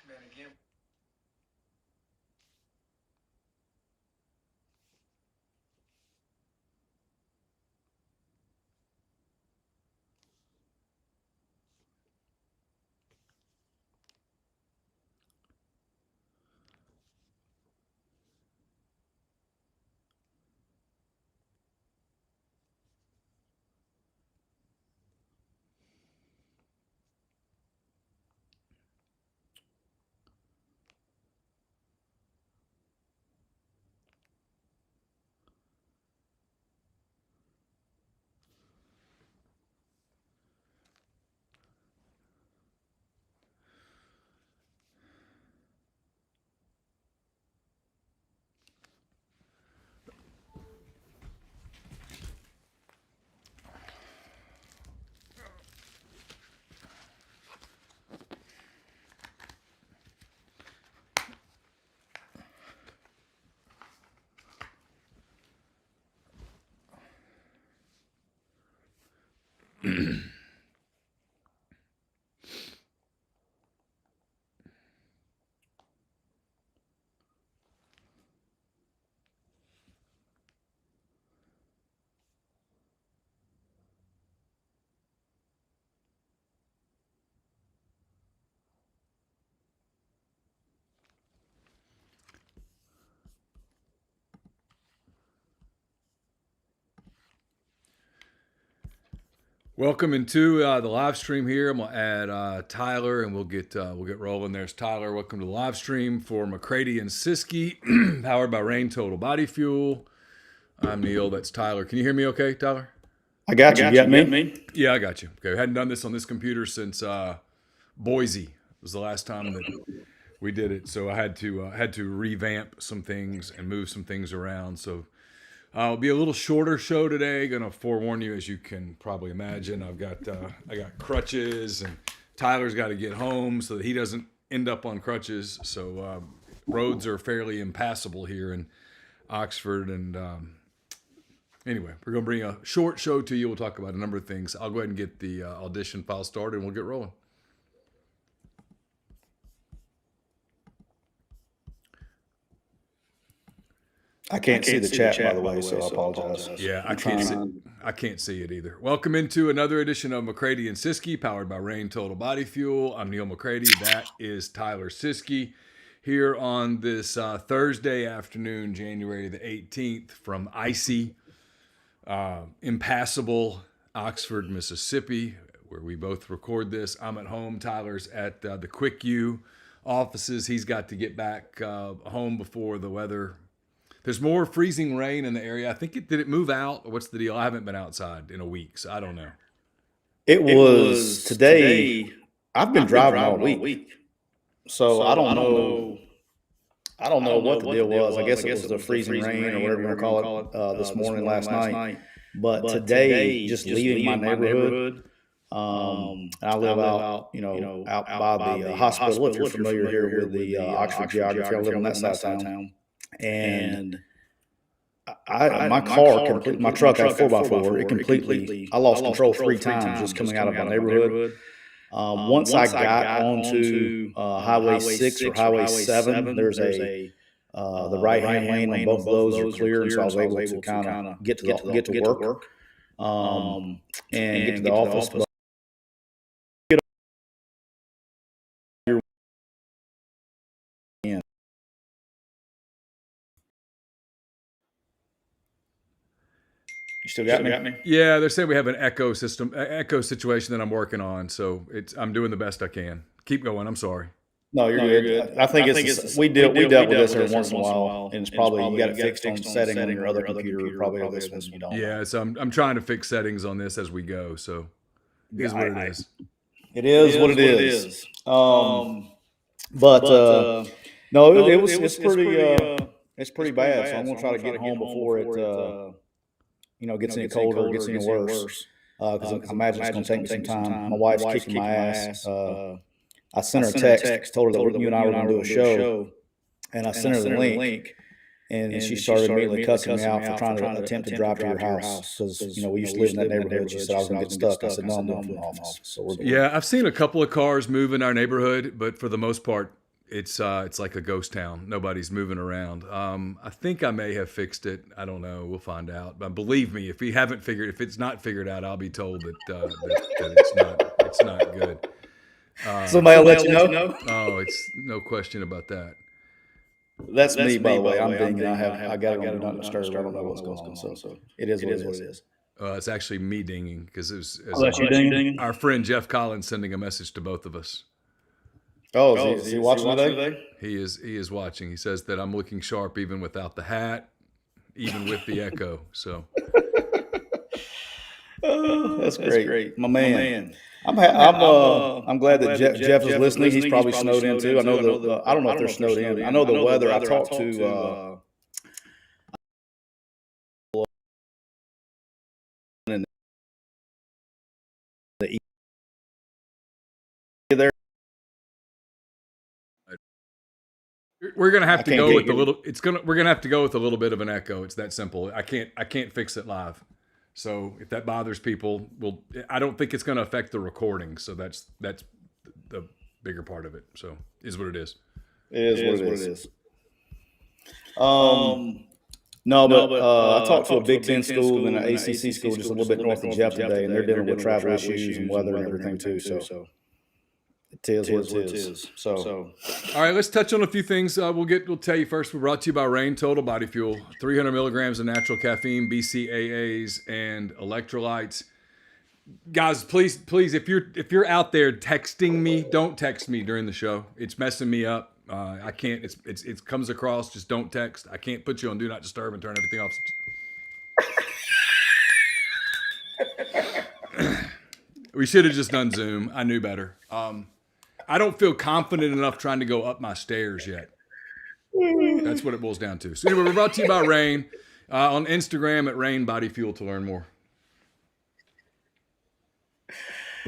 Man, again. Welcome into the live stream here. I'm gonna add Tyler, and we'll get rolling. There's Tyler. Welcome to the live stream for McCready and Siskey, powered by Rain Total Body Fuel. I'm Neal. That's Tyler. Can you hear me? Okay, Tyler. I got you. You got me? Yeah, I got you. Okay, we hadn't done this on this computer since Boise. It was the last time that we did it, so I had to revamp some things and move some things around. So. It'll be a little shorter show today. Gonna forewarn you, as you can probably imagine. I got crutches, and Tyler's got to get home so that he doesn't end up on crutches. So roads are fairly impassable here in Oxford. And anyway, we're gonna bring a short show to you. We'll talk about a number of things. I'll go ahead and get the audition file started, and we'll get rolling. I can't see the chat, by the way, so I apologize. Yeah, I can't see it either. Welcome into another edition of McCready and Siskey, powered by Rain Total Body Fuel. I'm Neal McCready. That is Tyler Siskey. Here on this Thursday afternoon, January the 18th, from icy, impassable Oxford, Mississippi, where we both record this. I'm at home. Tyler's at the Quick U offices. He's got to get back home before the weather. There's more freezing rain in the area. I think did it move out? Or what's the deal? I haven't been outside in a week, so I don't know. It was today. I've been driving all week, so I don't know. I don't know what the deal was. I guess it was the freezing rain or whatever you want to call it this morning, last night. But today, just leaving my neighborhood. I live out by the hospital. If you're familiar here with the Oxford geography, I live on that side of town. and my truck had 4x4. It completely. I lost control 3 times just coming out of my neighborhood. Once I got onto Highway 6 or Highway 7, there's the right-hand lane on both of those are clear, and so I was able to kind of get to work and get to the office. But you still got me? Yeah, they're saying we have an echo situation that I'm working on, so I'm doing the best I can. Keep going. I'm sorry. No, you're good. I think we dealt with this every once in a while, and it's probably you got it fixed on setting on your other computer. Probably on this one you don't. Yeah, so I'm trying to fix settings on this as we go. So it is what it is. It is what it is. But no, it's pretty bad. So I'm gonna try to get home before it gets any colder or gets any worse. Because I imagine it's gonna take me some time. My wife's kicking my ass. I sent her a text, told her that you and I were going to do a show, and I sent her the link, and she started immediately cussing me out for trying to attempt to drive to your house because we used to live in that neighborhood. She said I was going to get stuck. I said no, I'm moving from the office. So we're going. Yeah, I've seen a couple of cars move in our neighborhood, but for the most part, it's like a ghost town. Nobody's moving around. I think I may have fixed it. I don't know. We'll find out. But believe me, if it's not figured out, I'll be told that it's not good. Somebody will let you know. Oh, it's no question about that. That's me, by the way. I'm dinging. I got it on not disturbed. I don't know what's going on. So it is what it is. It's actually me dinging because it was you dinging? Our friend Jeff Collins sending a message to both of us. Oh, is he watching today? He is watching. He says that I'm looking sharp even without the hat, even with the echo. So that's great. My man. I'm glad that Jeff is listening. He's probably snowed in too. I know I don't know if they're snowed in. I know the weather. I talked to there. We're gonna have to go with a little. We're gonna have to go with a little bit of an echo. It's that simple. I can't fix it live. So if that bothers people, I don't think it's going to affect the recording. So that's the bigger part of it. So is what it is. It is what it is. No, but I talked to a Big Ten school and an ACC school just a little bit north of Jeff today, and they're dealing with travel issues and weather and everything too. So it is what it is. So all right, let's touch on a few things. We'll tell you first. We're brought to you by Rain Total Body Fuel, 300 milligrams of natural caffeine, BCAAs, and electrolytes. Guys, please, if you're out there texting me, don't text me during the show. It's messing me up. I can't. It comes across. Just don't text. I can't put you on Do Not Disturb and turn everything off. We should have just done Zoom. I knew better. I don't feel confident enough trying to go up my stairs yet. That's what it boils down to. So anyway, we're brought to you by Rain. On Instagram at Rain Body Fuel to learn more.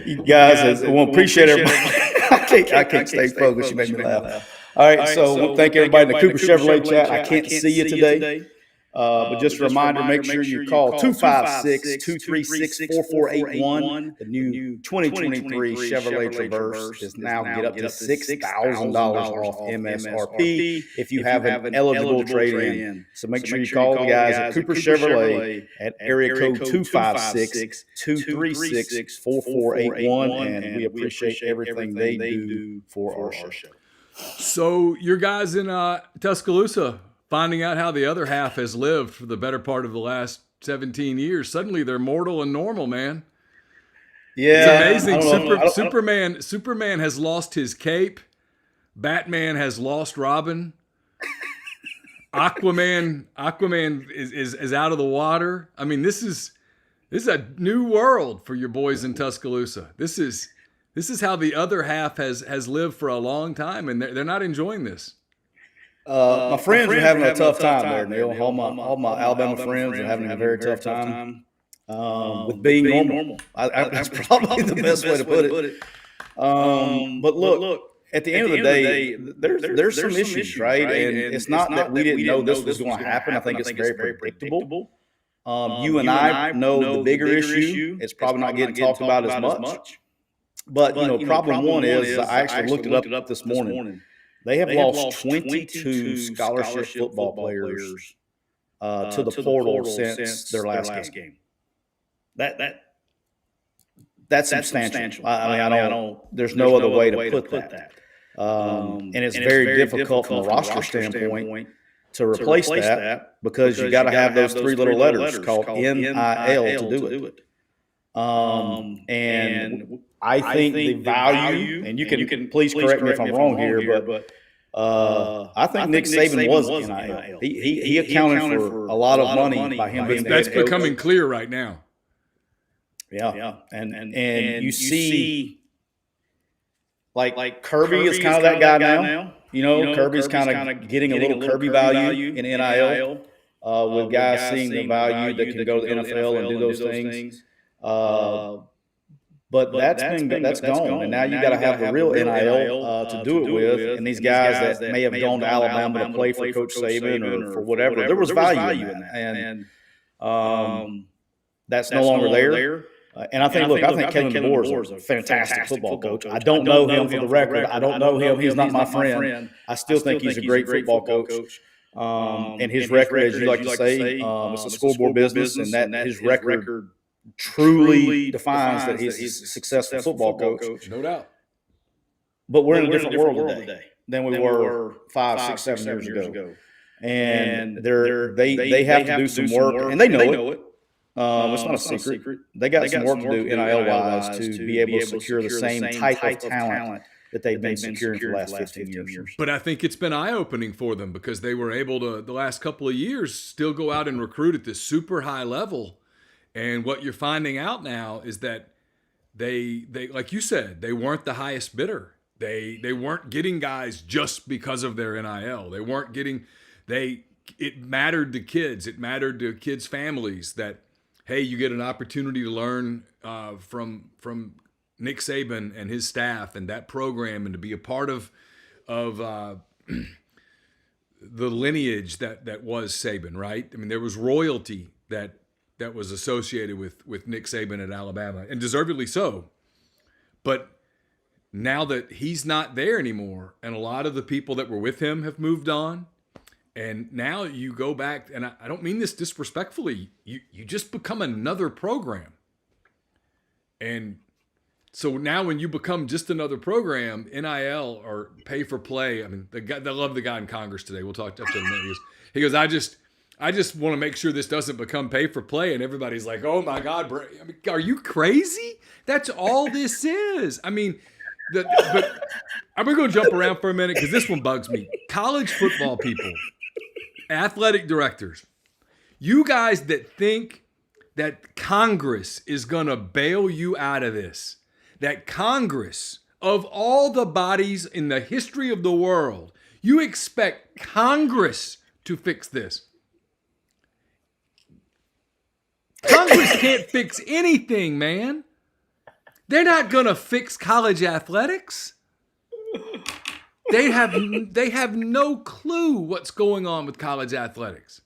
You guys, I appreciate everybody. I can't stay focused. You make me laugh. All right, so thank everybody in the Cooper Chevrolet chat. I can't see you today. But just a reminder, make sure you call 256-236-4481. The new 2023 Chevrolet Traverse is now get up to $6,000 off MSRP if you have an eligible trade-in. So make sure you call the guys at Cooper Chevrolet at area code 256-236-4481, and we appreciate everything they do for our show. So your guys in Tuscaloosa, finding out how the other half has lived for the better part of the last 17 years. Suddenly they're mortal and normal, man. Yeah. It's amazing. Superman has lost his cape. Batman has lost Robin. Aquaman is out of the water. I mean, this is a new world for your boys in Tuscaloosa. This is how the other half has lived for a long time, and they're not enjoying this. My friends are having a tough time there, Neal. All my Alabama friends are having a very tough time with being normal. That's probably the best way to put it. But look, at the end of the day, there's some issues, right? And it's not that we didn't know this was going to happen. I think it's very predictable. You and I know the bigger issue. It's probably not getting talked about as much. But, problem one is I actually looked it up this morning. They have lost 22 scholarship football players to the portal since their last game. That's substantial. I don't. There's no other way to put that. And it's very difficult from a roster standpoint to replace that because you got to have those three little letters called NIL to do it. And I think the value, and you can please correct me if I'm wrong here, but I think Nick Saban was NIL. He accounted for a lot of money by him being. That's becoming clear right now. Yeah. And you see, like Kirby is kind of that guy now. Kirby's kind of getting a little Kirby value in NIL with guys seeing the value that can go to the NFL and do those things. But that's gone, and now you got to have the real NIL to do it with. And these guys that may have gone to Alabama to play for Coach Saban or for whatever, there was value in that, and that's no longer there. And I think Kevin DeBoer is a fantastic football coach. I don't know him for the record. I don't know him. He's not my friend. I still think he's a great football coach. And his record, as you like to say, it's a scoreboard business, and that his record truly defines that he's a successful football coach. No doubt. But we're in a different world today than we were 5, 6, 7 years ago. And they have to do some work, and they know it. It's not a secret. They got some work to do NIL-wise to be able to secure the same type of talent that they've been securing for the last 15 years. But I think it's been eye-opening for them because they were able to, the last couple of years, still go out and recruit at this super high level. And what you're finding out now is that they like you said, they weren't the highest bidder. They weren't getting guys just because of their NIL. They weren't getting it mattered to kids. It mattered to kids' families that, hey, you get an opportunity to learn from Nick Saban and his staff and that program, and to be a part of the lineage that was Saban, right? I mean, there was royalty that was associated with Nick Saban at Alabama, and deservedly so. But now that he's not there anymore, and a lot of the people that were with him have moved on, and now you go back, and I don't mean this disrespectfully, you just become another program. And so now when you become just another program, NIL or pay for play, I mean, they love the guy in Congress today. We'll talk to him in a minute. He goes, I just want to make sure this doesn't become pay for play. And everybody's like, oh my God, bro, I mean, are you crazy? That's all this is. I mean, but I'm going to go jump around for a minute because this one bugs me. College football people, athletic directors, you guys that think that Congress is going to bail you out of this, that Congress, of all the bodies in the history of the world, you expect Congress to fix this. Congress can't fix anything, man. They're not going to fix college athletics. They have no clue what's going on with college athletics.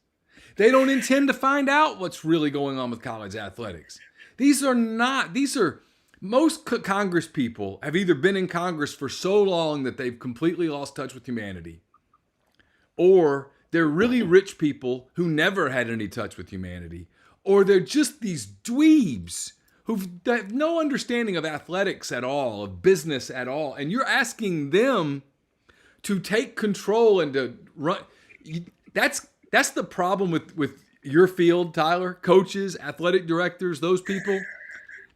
They don't intend to find out what's really going on with college athletics. Most Congress people have either been in Congress for so long that they've completely lost touch with humanity, or they're really rich people who never had any touch with humanity, or they're just these dweebs who have no understanding of athletics at all, of business at all. And you're asking them to take control and to run. That's the problem with your field, Tyler. Coaches, athletic directors, those people,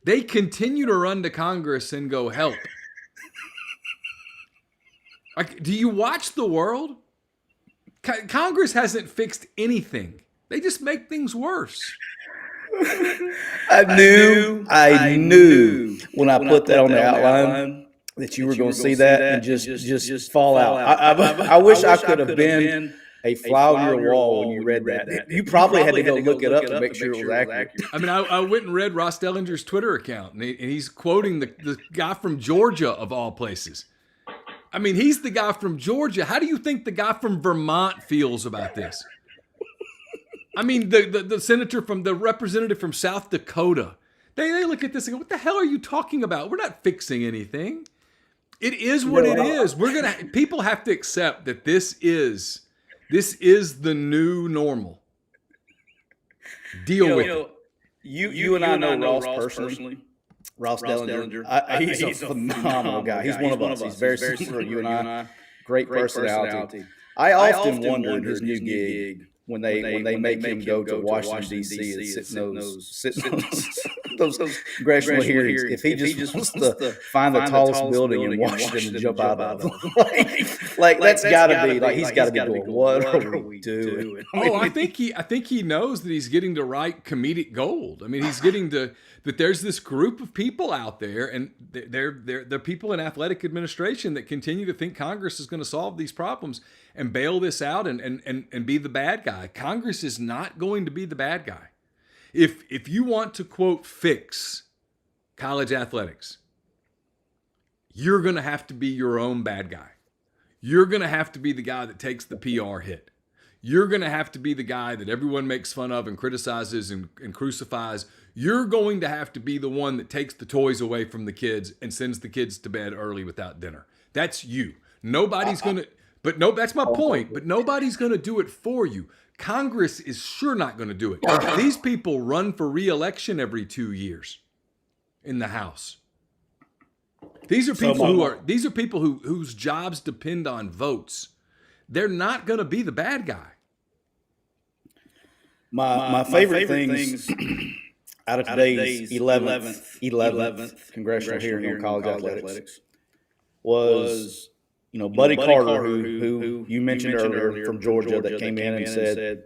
they continue to run to Congress and go, help. Like, do you watch the world? Congress hasn't fixed anything. They just make things worse. I knew when I put that on the outline that you were going to see that and just fall out. I wish I could have been a fly on your wall when you read that. You probably had to go look it up to make sure it was accurate. I mean, I went and read Ross Dellinger's Twitter account, and he's quoting the guy from Georgia, of all places. I mean, he's the guy from Georgia. How do you think the guy from Vermont feels about this? I mean, the senator from the representative from South Dakota, they look at this and go, what the hell are you talking about? We're not fixing anything. It is what it is. People have to accept that this is the new normal. Deal with it. You and I know Ross personally. Ross Dellinger. He's a phenomenal guy. He's one of us. He's very similar to you and I. Great personality. I often wondered his new gig when they make him go to Washington D.C. and sit in those congressional hearings. If he just wants to find the tallest building in Washington and jump out of it, like that's got to be like he's got to be going, what are we doing? I think he knows that he's getting to write comedic gold. I mean, he's getting to that. There's this group of people out there, and they're people in athletic administration that continue to think Congress is going to solve these problems and bail this out and be the bad guy. Congress is not going to be the bad guy. If you want to, quote, fix college athletics, you're going to have to be your own bad guy. You're going to have to be the guy that takes the PR hit. You're going to have to be the guy that everyone makes fun of and criticizes and crucifies. You're going to have to be the one that takes the toys away from the kids and sends the kids to bed early without dinner. That's you. Nobody's going to... But no, that's my point. But nobody's going to do it for you. Congress is sure not going to do it. These people run for re-election every 2 years in the House. These are people whose jobs depend on votes. They're not going to be the bad guy. My favorite things out of today's 11th congressional hearing on college athletics was, Buddy Carter, who you mentioned earlier from Georgia, that came in and said,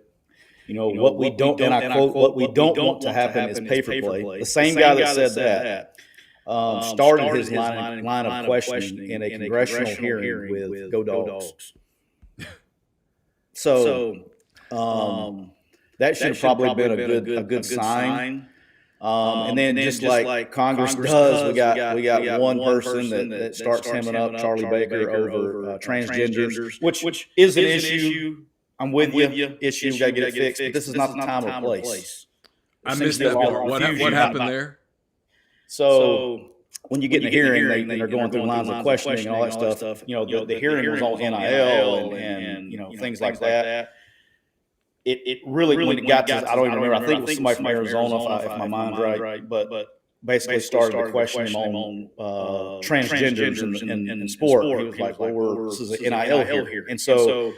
what we don't, and I quote, what we don't want to happen is pay for play. The same guy that said that started his line of questioning in a congressional hearing with Go Dogs. So that should have probably been a good sign. And then just like Congress does, we got one person that starts hemming up Charlie Baker over transgenders, which is an issue. I'm with you. Issue, we got to get it fixed. But this is not the time or place. I missed that part. What happened there? So when you get in the hearing, they're going through lines of questioning and all that stuff. The hearing was on NIL and things like that. It really when it got to, I don't even remember. I think it was somebody from Arizona, if my mind's right. But basically started to question him on transgenders in sport. He was like, this is an NIL here. And so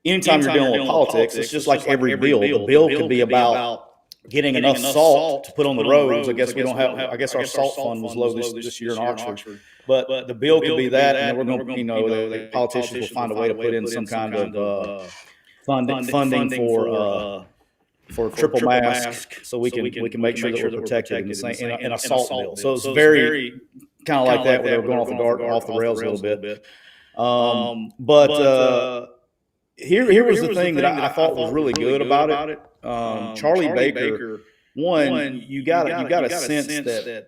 anytime you're dealing with politics, it's just like every bill. The bill could be about getting enough salt to put on the roads. I guess we don't have. I guess our salt fund was low this year in Oxford. But the bill could be that, and then we're going to, the politicians will find a way to put in some kind of funding for triple mask, so we can make sure that we're protected in a salt bill. So it's very kind of like that, where they were going off the rails a little bit. But here was the thing that I thought was really good about it. Charlie Baker, one, you got a sense that,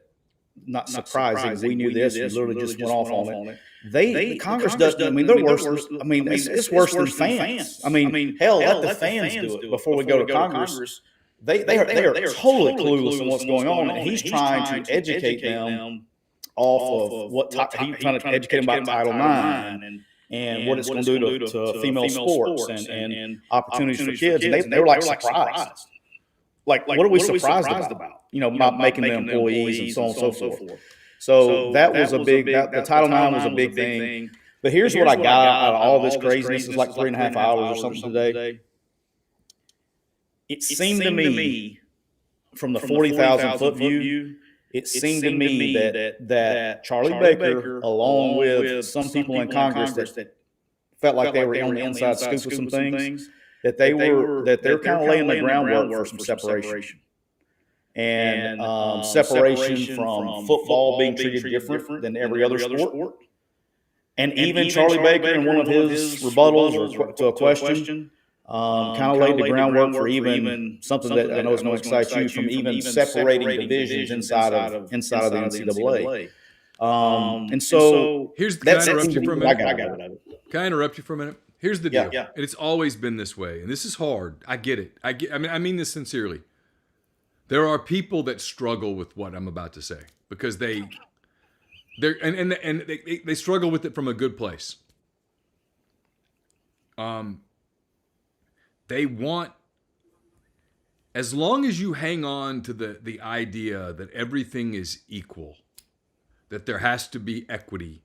not surprising, we knew this. We literally just went off on it. The Congress doesn't. I mean, they're worse. I mean, it's worse than fans. I mean, hell, let the fans do it before we go to Congress. They are totally clueless on what's going on, and he's trying to educate them off of he's trying to educate them about Title IX and what it's going to do to female sports and opportunities for kids. And they were like surprised. Like, what are we surprised about? About making them employees and so on and so forth. So that was a big, the Title IX was a big thing. But here's what I got out of all this craziness. It's like 3.5 hours or something today. It seemed to me, from the 40,000 foot view, it seemed to me that Charlie Baker, along with some people in Congress that felt like they were on the inside scoop of some things, that they're kind of laying the groundwork for some separation. And separation from football being treated different than every other sport. And even Charlie Baker, in one of his rebuttals to a question, kind of laid the groundwork for even something that I know is going to excite you, from even separating divisions inside of the NCAA. And so Can I interrupt seems to you be for a what I minute? got out of it. Can I interrupt you for a minute? Here's the Yeah. deal. And it's always been this way. And this is hard. I get it. I mean this sincerely. There are people that struggle with what I'm about to say because they struggle with it from a good place. They want, as long as you hang on to the idea that everything is equal, that there has to be equity,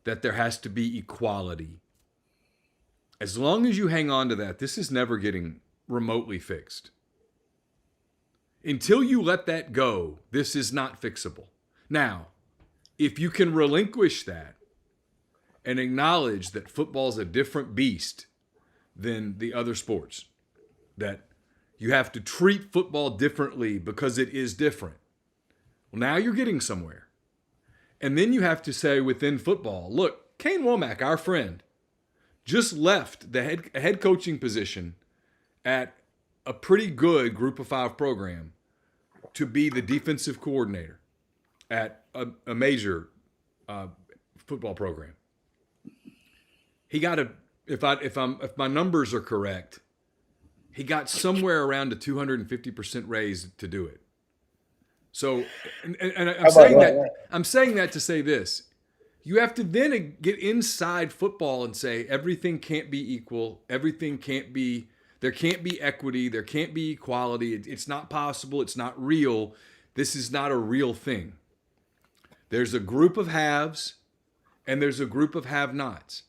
that there has to be equality, as long as you hang on to that, this is never getting remotely fixed. Until you let that go, this is not fixable. Now, if you can relinquish that and acknowledge that football's a different beast than the other sports, that you have to treat football differently because it is different, well, now you're getting somewhere. And then you have to say within football, look, Kane Womack, our friend, just left the head coaching position at a pretty good Group of 5 program to be the defensive coordinator at a major football program. He got if my numbers are correct, he got somewhere around a 250% raise to do it. So, and I'm saying that to say this. You have to then get inside football and say everything can't be equal. Everything can't be, there can't be equity. There can't be equality. It's not possible. It's not real. This is not a real thing. There's a group of haves and there's a group of have-nots.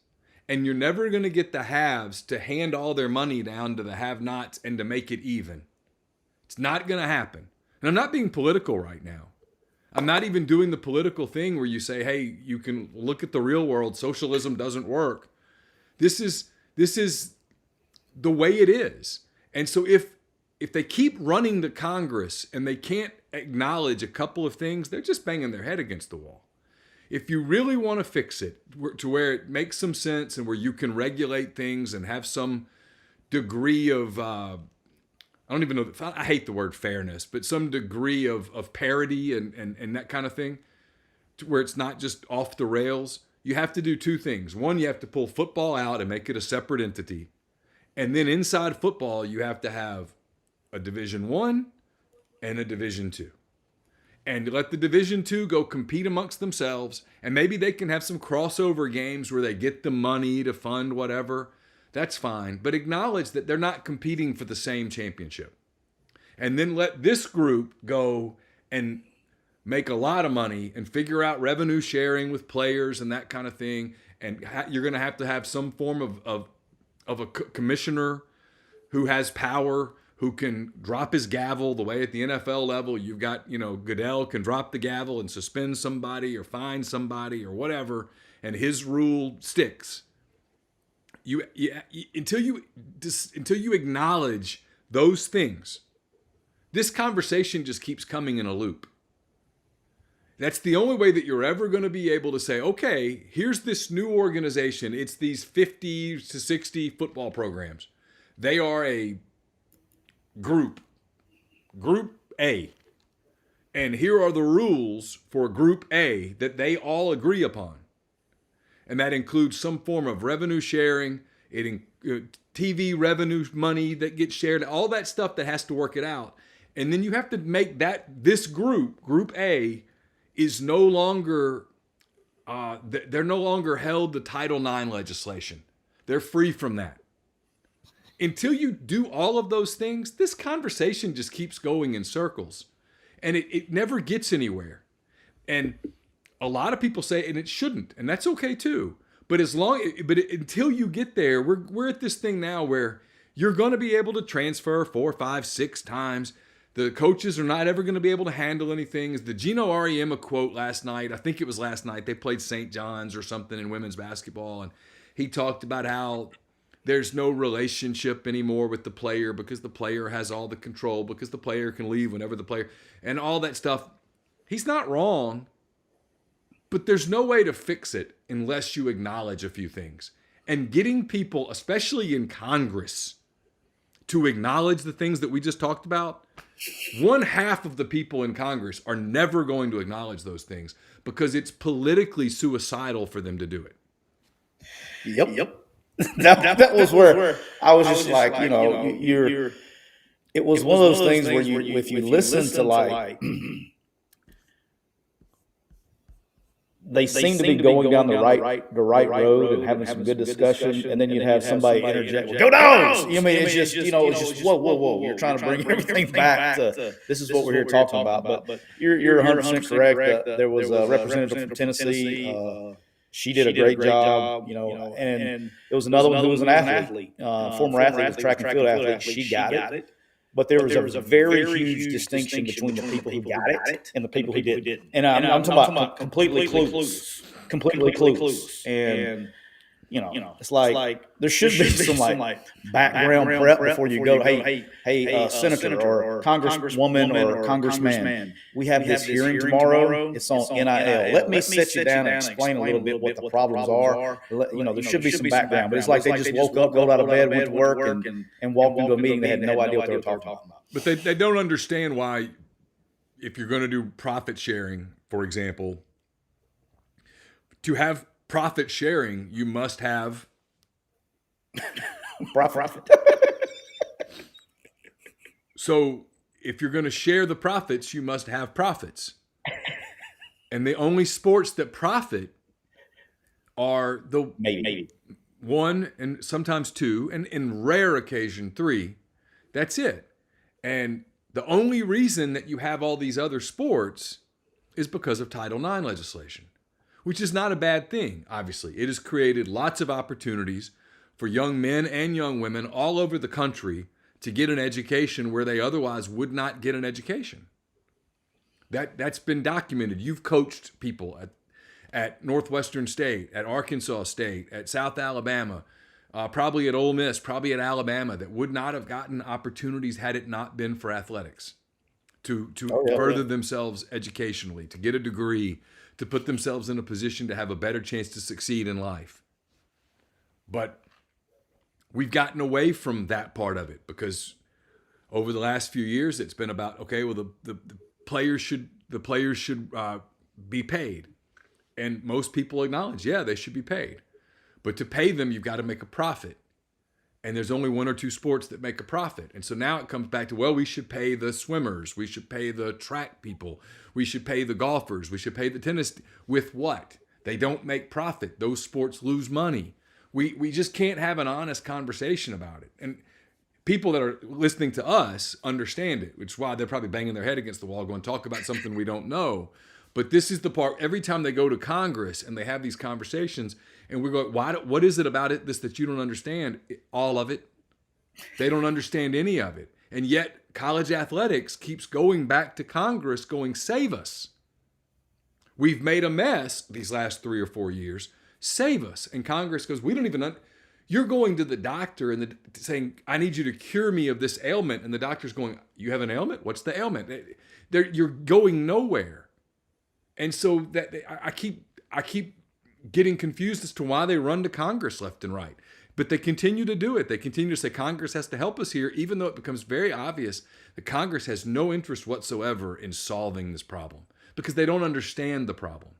And you're never going to get the haves to hand all their money down to the have-nots and to make it even. It's not going to happen. And I'm not being political right now. I'm not even doing the political thing where you say, hey, you can look at the real world. Socialism doesn't work. This is the way it is. And so if they keep running the Congress and they can't acknowledge a couple of things, they're just banging their head against the wall. If you really want to fix it to where it makes some sense and where you can regulate things and have some degree of, I don't even know, I hate the word fairness, but some degree of parity and that kind of thing, to where it's not just off the rails, you have to do two things. One, you have to pull football out and make it a separate entity. And then inside football, you have to have a Division I and a Division II. And let the Division II go compete amongst themselves. And maybe they can have some crossover games where they get the money to fund whatever. That's fine. But acknowledge that they're not competing for the same championship. And then let this group go and make a lot of money and figure out revenue sharing with players and that kind of thing. And you're going to have some form of a commissioner who has power, who can drop his gavel the way at the NFL level. You've got, Goodell can drop the gavel and suspend somebody or fine somebody or whatever, and his rule sticks. Until you acknowledge those things, this conversation just keeps coming in a loop. That's the only way that you're ever going to be able to say, okay, here's this new organization. It's these 50 to 60 football programs. They are a Group A. And here are the rules for Group A that they all agree upon. And that includes some form of revenue sharing, TV revenue money that gets shared, all that stuff that has to work it out. And then you have to make this Group A, is no longer, they're no longer held to Title IX legislation. They're free from that. Until you do all of those things, this conversation just keeps going in circles. And it never gets anywhere. And a lot of people say, and it shouldn't, and that's okay too. But until you get there, we're at this thing now where you're going to be able to transfer 4, 5, 6 times. The coaches are not ever going to be able to handle anything. The Gino Auriemma quote last night, I think it was last night, they played St. John's or something in women's basketball, and he talked about how there's no relationship anymore with the player because the player has all the control, because the player can leave whenever the player, and all that stuff. He's not wrong, but there's no way to fix it unless you acknowledge a few things. And getting people, especially in Congress, to acknowledge the things that we just talked about, one half of the people in Congress are never going to acknowledge those things because it's politically suicidal for them to do it. Yep. that was where I was just like, you're. It was one of those things where if you listen to like, they seem to be going down the right road and having some good discussion, and then you'd have somebody interject, "Go Dogs!" I mean, it's just it's just whoa. You're trying to bring everything back to this is what we're here talking about. But you're 100% correct. There was a representative from Tennessee. She did a great job, and there was another one who was an athlete, former athlete, was track and field athlete. She got it. But there was a very huge distinction between the people who got it and the people who didn't. And I'm talking about completely clueless. Completely clueless. And, it's like there should be some like background prep before you go, hey, senator or congresswoman or congressman, we have this hearing tomorrow. It's on NIL. Let me sit you down and explain a little bit what the problems are. There should be some background. But it's like they just woke up, got out of bed, went to work, and walked into a meeting. They had no idea what they were talking about. But they don't understand why, if you're going to do profit sharing, for example, to have profit sharing, you must have profit. So if you're going to share the profits, you must have profits. And the only sports that profit are the maybe one and sometimes two, and in rare occasion 3. That's it. And the only reason that you have all these other sports is because of Title IX legislation, which is not a bad thing, obviously. It has created lots of opportunities for young men and young women all over the country to get an education where they otherwise would not get an education. That's been documented. You've coached people at Northwestern State, at Arkansas State, at South Alabama, probably at Ole Miss, probably at Alabama, that would not have gotten opportunities had it not been for athletics to further themselves educationally, to get a degree, to put themselves in a position to have a better chance to succeed in life. But we've gotten away from that part of it because over the last few years, it's been about, okay, well, the players should be paid. And most people acknowledge, yeah, they should be paid. But to pay them, you've got to make a profit. And there's only 1 or 2 sports that make a profit. And so now it comes back to, well, we should pay the swimmers. We should pay the track people. We should pay the golfers. We should pay the tennis. With what? They don't make profit. Those sports lose money. We just can't have an honest conversation about it. And people that are listening to us understand it, which is why they're probably banging their head against the wall going, talk about something we don't know. But this is the part, every time they go to Congress and they have these conversations, and we go, what is it about this that you don't understand? All of it. They don't understand any of it. And yet college athletics keeps going back to Congress going, save us. We've made a mess these last 3 or 4 years. Save us. And Congress goes, we don't even, you're going to the doctor and saying, I need you to cure me of this ailment. And the doctor's going, you have an ailment? What's the ailment? You're going nowhere. And so that I keep getting confused as to why they run to Congress left and right. But they continue to do it. They continue to say Congress has to help us here, even though it becomes very obvious that Congress has no interest whatsoever in solving this problem because they don't understand the problem.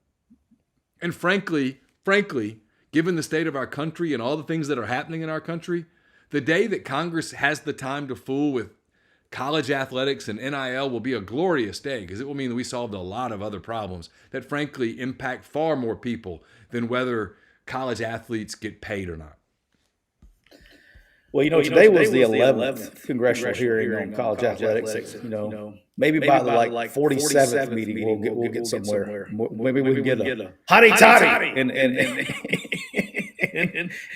And frankly, given the state of our country and all the things that are happening in our country, the day that Congress has the time to fool with college athletics and NIL will be a glorious day because it will mean that we solved a lot of other problems that frankly impact far more people than whether college athletes get paid or not. Well, today was the 11th congressional hearing on college athletics. Maybe by the 47th meeting we'll get somewhere. Maybe we can get a hotty-toddy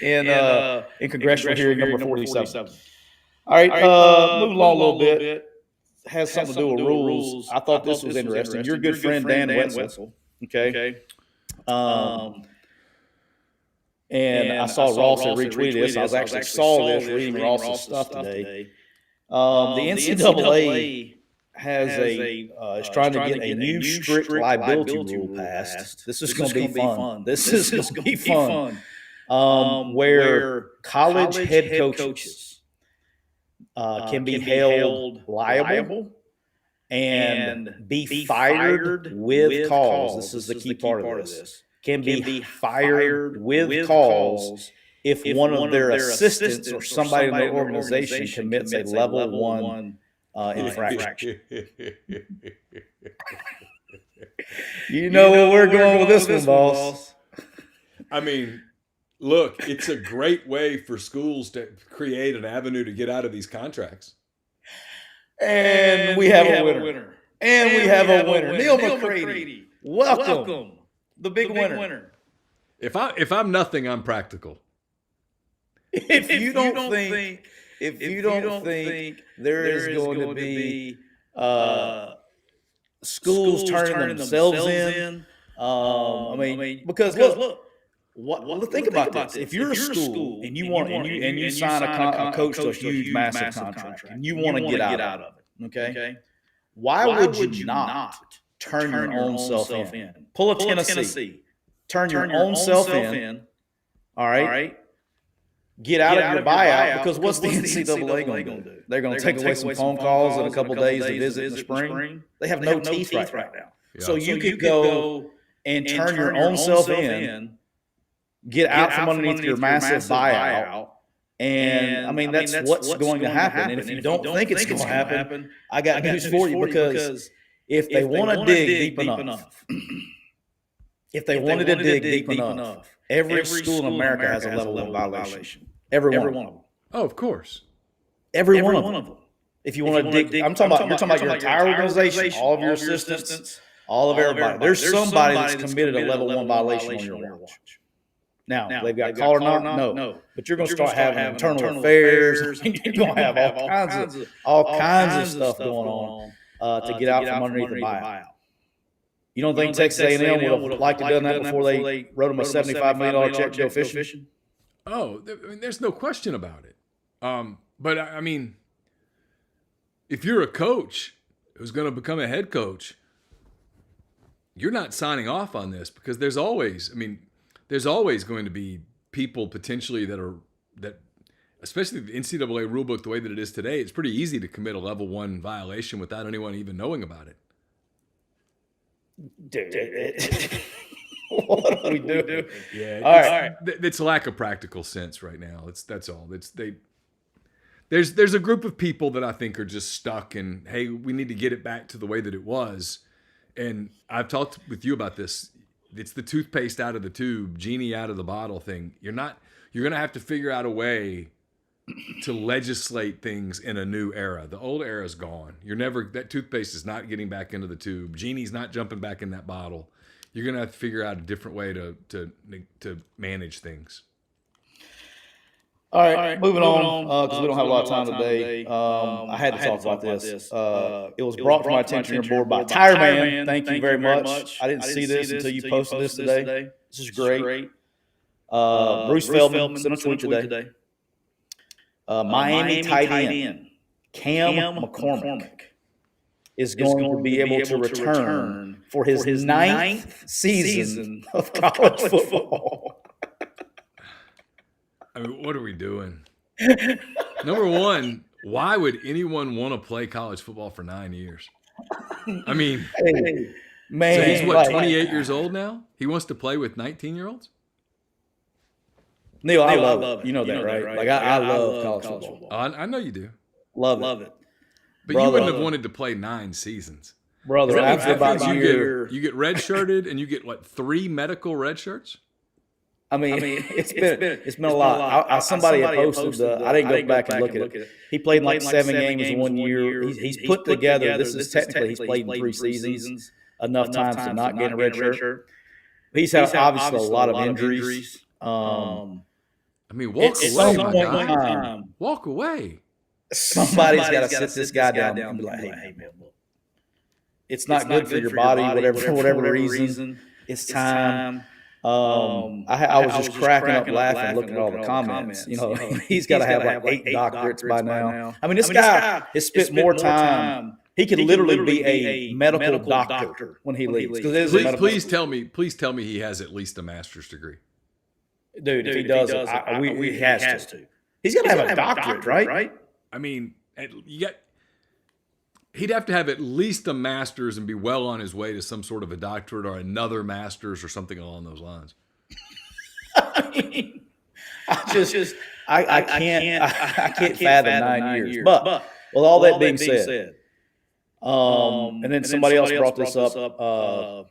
in congressional hearing number 47. All right, move along a little bit. Has something to do with rules. I thought this was interesting. Your good friend Dan Wetzel, okay? And I saw Ross had retweeted this. I actually saw this reading Ross's stuff today. The NCAA is trying to get a new strict liability rule passed. This is going to be fun. This is going to be fun. Where college head coaches can be held liable and be fired with cause. This is the key part of this. Can be fired with cause if one of their assistants or somebody in their organization commits a level 1 infraction. You know where we're going with this one, boss. I mean, look, it's a great way for schools to create an avenue to get out of these contracts. And we have a winner. And we have a winner. Neal McCready. Welcome. The big winner. If I'm nothing, I'm practical. If you don't think there is going to be schools turning themselves in, I mean, because look, think about this. If you're a school and you sign a coach to a huge, massive contract, and you want to get out of it, okay? Why would you not turn your own self in? Pull a Tennessee. Turn your own self in. All right. Get out of your buyout, because what's the NCAA going to do? They're going to take away some phone calls and a couple days to visit in the spring. They have no teeth right now. Yeah. So you could go and turn your own self in, get out from underneath your massive buyout. And I mean, that's what's going to happen. And if you don't think it's going to happen, I got news for you, because if they want to dig deep enough, if they wanted to dig deep enough, every school in America has a level 1 violation. Every one of them. Oh, of course. Every one of them. If you want to dig, you're talking about your entire organization, all of your assistants, all of everybody. There's somebody that's committed a level 1 violation on your watch. Now, they've got call or not? No. But you're going to start having internal affairs. You're going to have all kinds of stuff going on to get out from underneath the buyout. You don't think Texas A&M would have liked to have done that before they wrote them a $75 million check to go fishing? Oh, I mean, there's no question about it. But I mean, if you're a coach who's going to become a head coach, you're not signing off on this, because there's always going to be people potentially that, especially the NCAA rulebook, the way that it is today, it's pretty easy to commit a level 1 violation without anyone even knowing about it. Dude, what do we do? Yeah, all right. It's a lack of practical sense right now. That's all. There's a group of people that I think are just stuck in, hey, we need to get it back to the way that it was. And I've talked with you about this. It's the toothpaste out of the tube, genie out of the bottle thing. You're going to have to figure out a way to legislate things in a new era. The old era is gone. That toothpaste is not getting back into the tube. Genie's not jumping back in that bottle. You're going to have to figure out a different way to manage things. All right, moving on, because we don't have a lot of time today. I had to talk about this. It was brought to my attention on board by Tire Man. Thank you very much. I didn't see this until you posted this today. This is great. Bruce Feldman sent a tweet today. Miami tight end Cam McCormick is going to be able to return for his 9th season of college football. I mean, what are we doing? Number one, why would anyone want to play college football for 9 years? I mean, hey, man, so he's what, 28 years old now? He wants to play with 19-year-olds? Neal, I love it. You know that, right? Like, I love college football. I know you do. Love it. But you wouldn't have wanted to play 9 seasons. Brother, after about you get red-shirted, and you get, what, 3 medical red shirts? I mean, it's been a lot. Somebody had posted. I didn't go back and look at it. He played like 7 games in 1 year. He's put together. This is technically he's played in 3 seasons. Enough times to not get a red shirt. He's had obviously a lot of injuries. I mean, walk away, my guy. Walk away. Somebody's got to sit this guy down and be like, "Hey, man, look, it's not good for your body, for whatever reason. It's time." I was just cracking up laughing, looking at all the comments. You know, he's got to have like 8 doctorates by now. I mean, this guy has spent more time. He could literally be a medical doctor when he leaves. Please tell me he has at least a master's degree. Dude, if he does, he has to. He's got to have a doctorate, right? I mean, he'd have to have at least a master's and be well on his way to some sort of a doctorate or another master's or something along those lines. I can't fathom 9 years. But with all that being said, and then somebody else brought this up,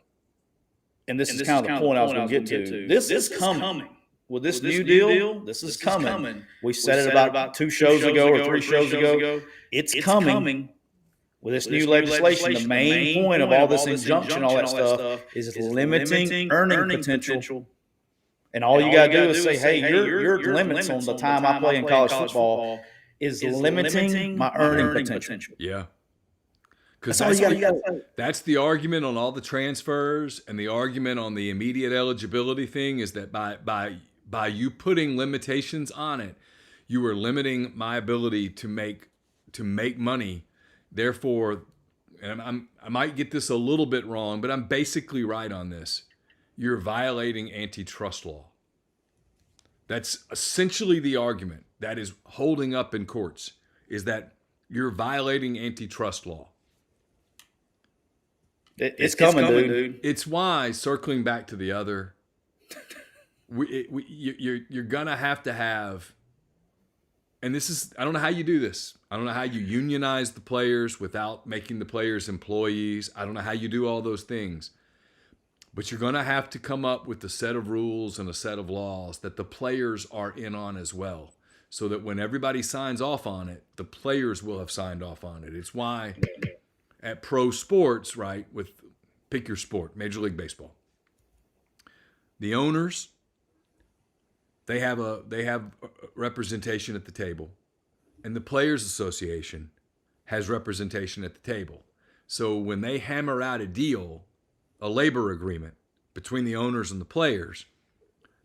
and this is kind of the point I was going to get to. This is coming. With this new deal, this is coming. We said it about 2 shows ago or 3 shows ago. It's coming. With this new legislation, the main point of all this injunction, all that stuff, is limiting earning potential. And all you got to do is say, hey, your limits on the time I play in college football is limiting my earning potential. Yeah. Because that's the argument on all the transfers, and the argument on the immediate eligibility thing is that by you putting limitations on it, you are limiting my ability to make money. Therefore, and I might get this a little bit wrong, but I'm basically right on this. You're violating antitrust law. That's essentially the argument that is holding up in courts, is that you're violating antitrust law. It's coming, dude. It's why, circling back to the other, you're gonna have to have, and this is, I don't know how you do this. I don't know how you unionize the players without making the players employees. I don't know how you do all those things. But you're going to have to come up with a set of rules and a set of laws that the players are in on as well, so that when everybody signs off on it, the players will have signed off on it. It's why at pro sports, right, with pick your sport, Major League Baseball, the owners, they have representation at the table, and the Players Association has representation at the table. So when they hammer out a deal, a labor agreement between the owners and the players,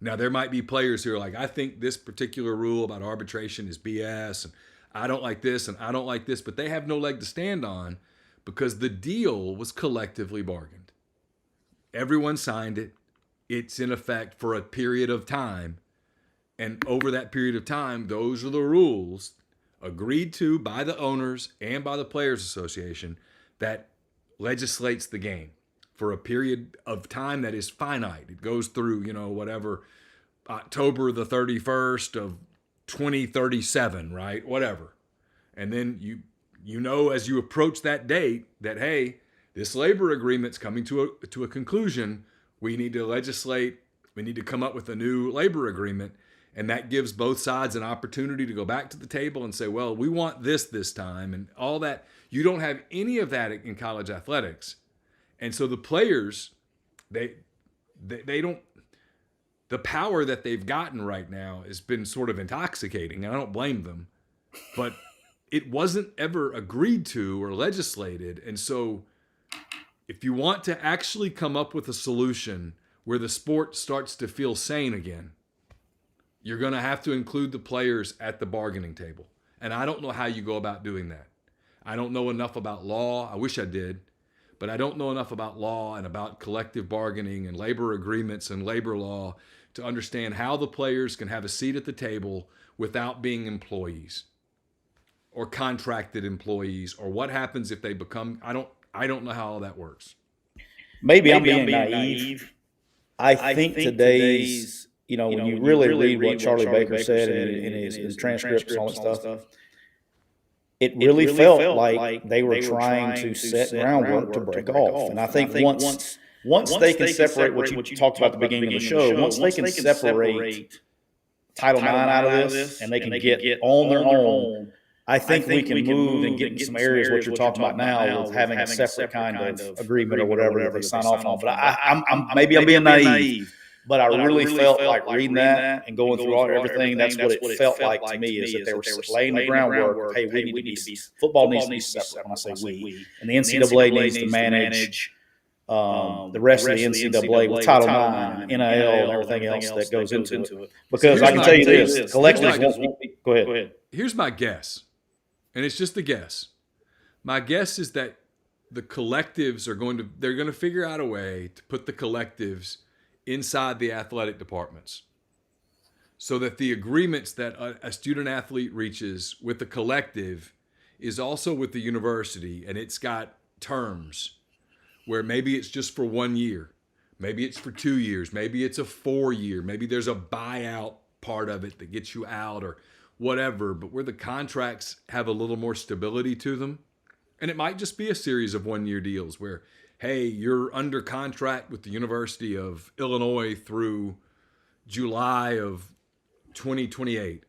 now there might be players who are like, I think this particular rule about arbitration is BS, and I don't like this, and I don't like this, but they have no leg to stand on because the deal was collectively bargained. Everyone signed it. It's in effect for a period of time. And over that period of time, those are the rules agreed to by the owners and by the Players Association that legislates the game for a period of time that is finite. It goes through, whatever, October the 31st of 2037, right? Whatever. And then as you approach that date that, hey, this labor agreement's coming to a conclusion. We need to legislate. We need to come up with a new labor agreement. And that gives both sides an opportunity to go back to the table and say, well, we want this time, and all that. You don't have any of that in college athletics. And so the players, they don't, the power that they've gotten right now has been sort of intoxicating, and I don't blame them, but it wasn't ever agreed to or legislated. And so if you want to actually come up with a solution where the sport starts to feel sane again, you're going to have to include the players at the bargaining table. And I don't know how you go about doing that. I don't know enough about law. I wish I did. But I don't know enough about law and about collective bargaining and labor agreements and labor law to understand how the players can have a seat at the table without being employees or contracted employees, or what happens if they become, I don't know how all that works. Maybe I'm being naive. I think today's, when you really read what Charlie Baker said in his transcripts and all that stuff, it really felt like they were trying to set groundwork to break off. And I think once they can separate what you talked about at the beginning of the show, once they can separate Title IX out of this and they can get on their own, I think we can move and get in some areas what you're talking about now with having a separate kind of agreement or whatever that they sign off on. But I'm being naive. But I really felt like reading that and going through everything. That's what it felt like to me, is that they were laying the groundwork. Hey, we need to be, football needs to be separate. When I say we, and the NCAA needs to manage the rest of the NCAA with Title IX, NIL, and everything else that goes into it. Because I can tell you this, collectives won't be. Go ahead. Here's my guess, and it's just a guess. My guess is that the collectives they're going to figure out a way to put the collectives inside the athletic departments. so that the agreements that a student athlete reaches with the collective is also with the university, and it's got terms where maybe it's just for 1 year, maybe it's for 2 years, maybe it's a 4 year, maybe there's a buyout part of it that gets you out or whatever, but where the contracts have a little more stability to them. And it might just be a series of 1 year deals where, hey, you're under contract with the University of Illinois through July of 2028.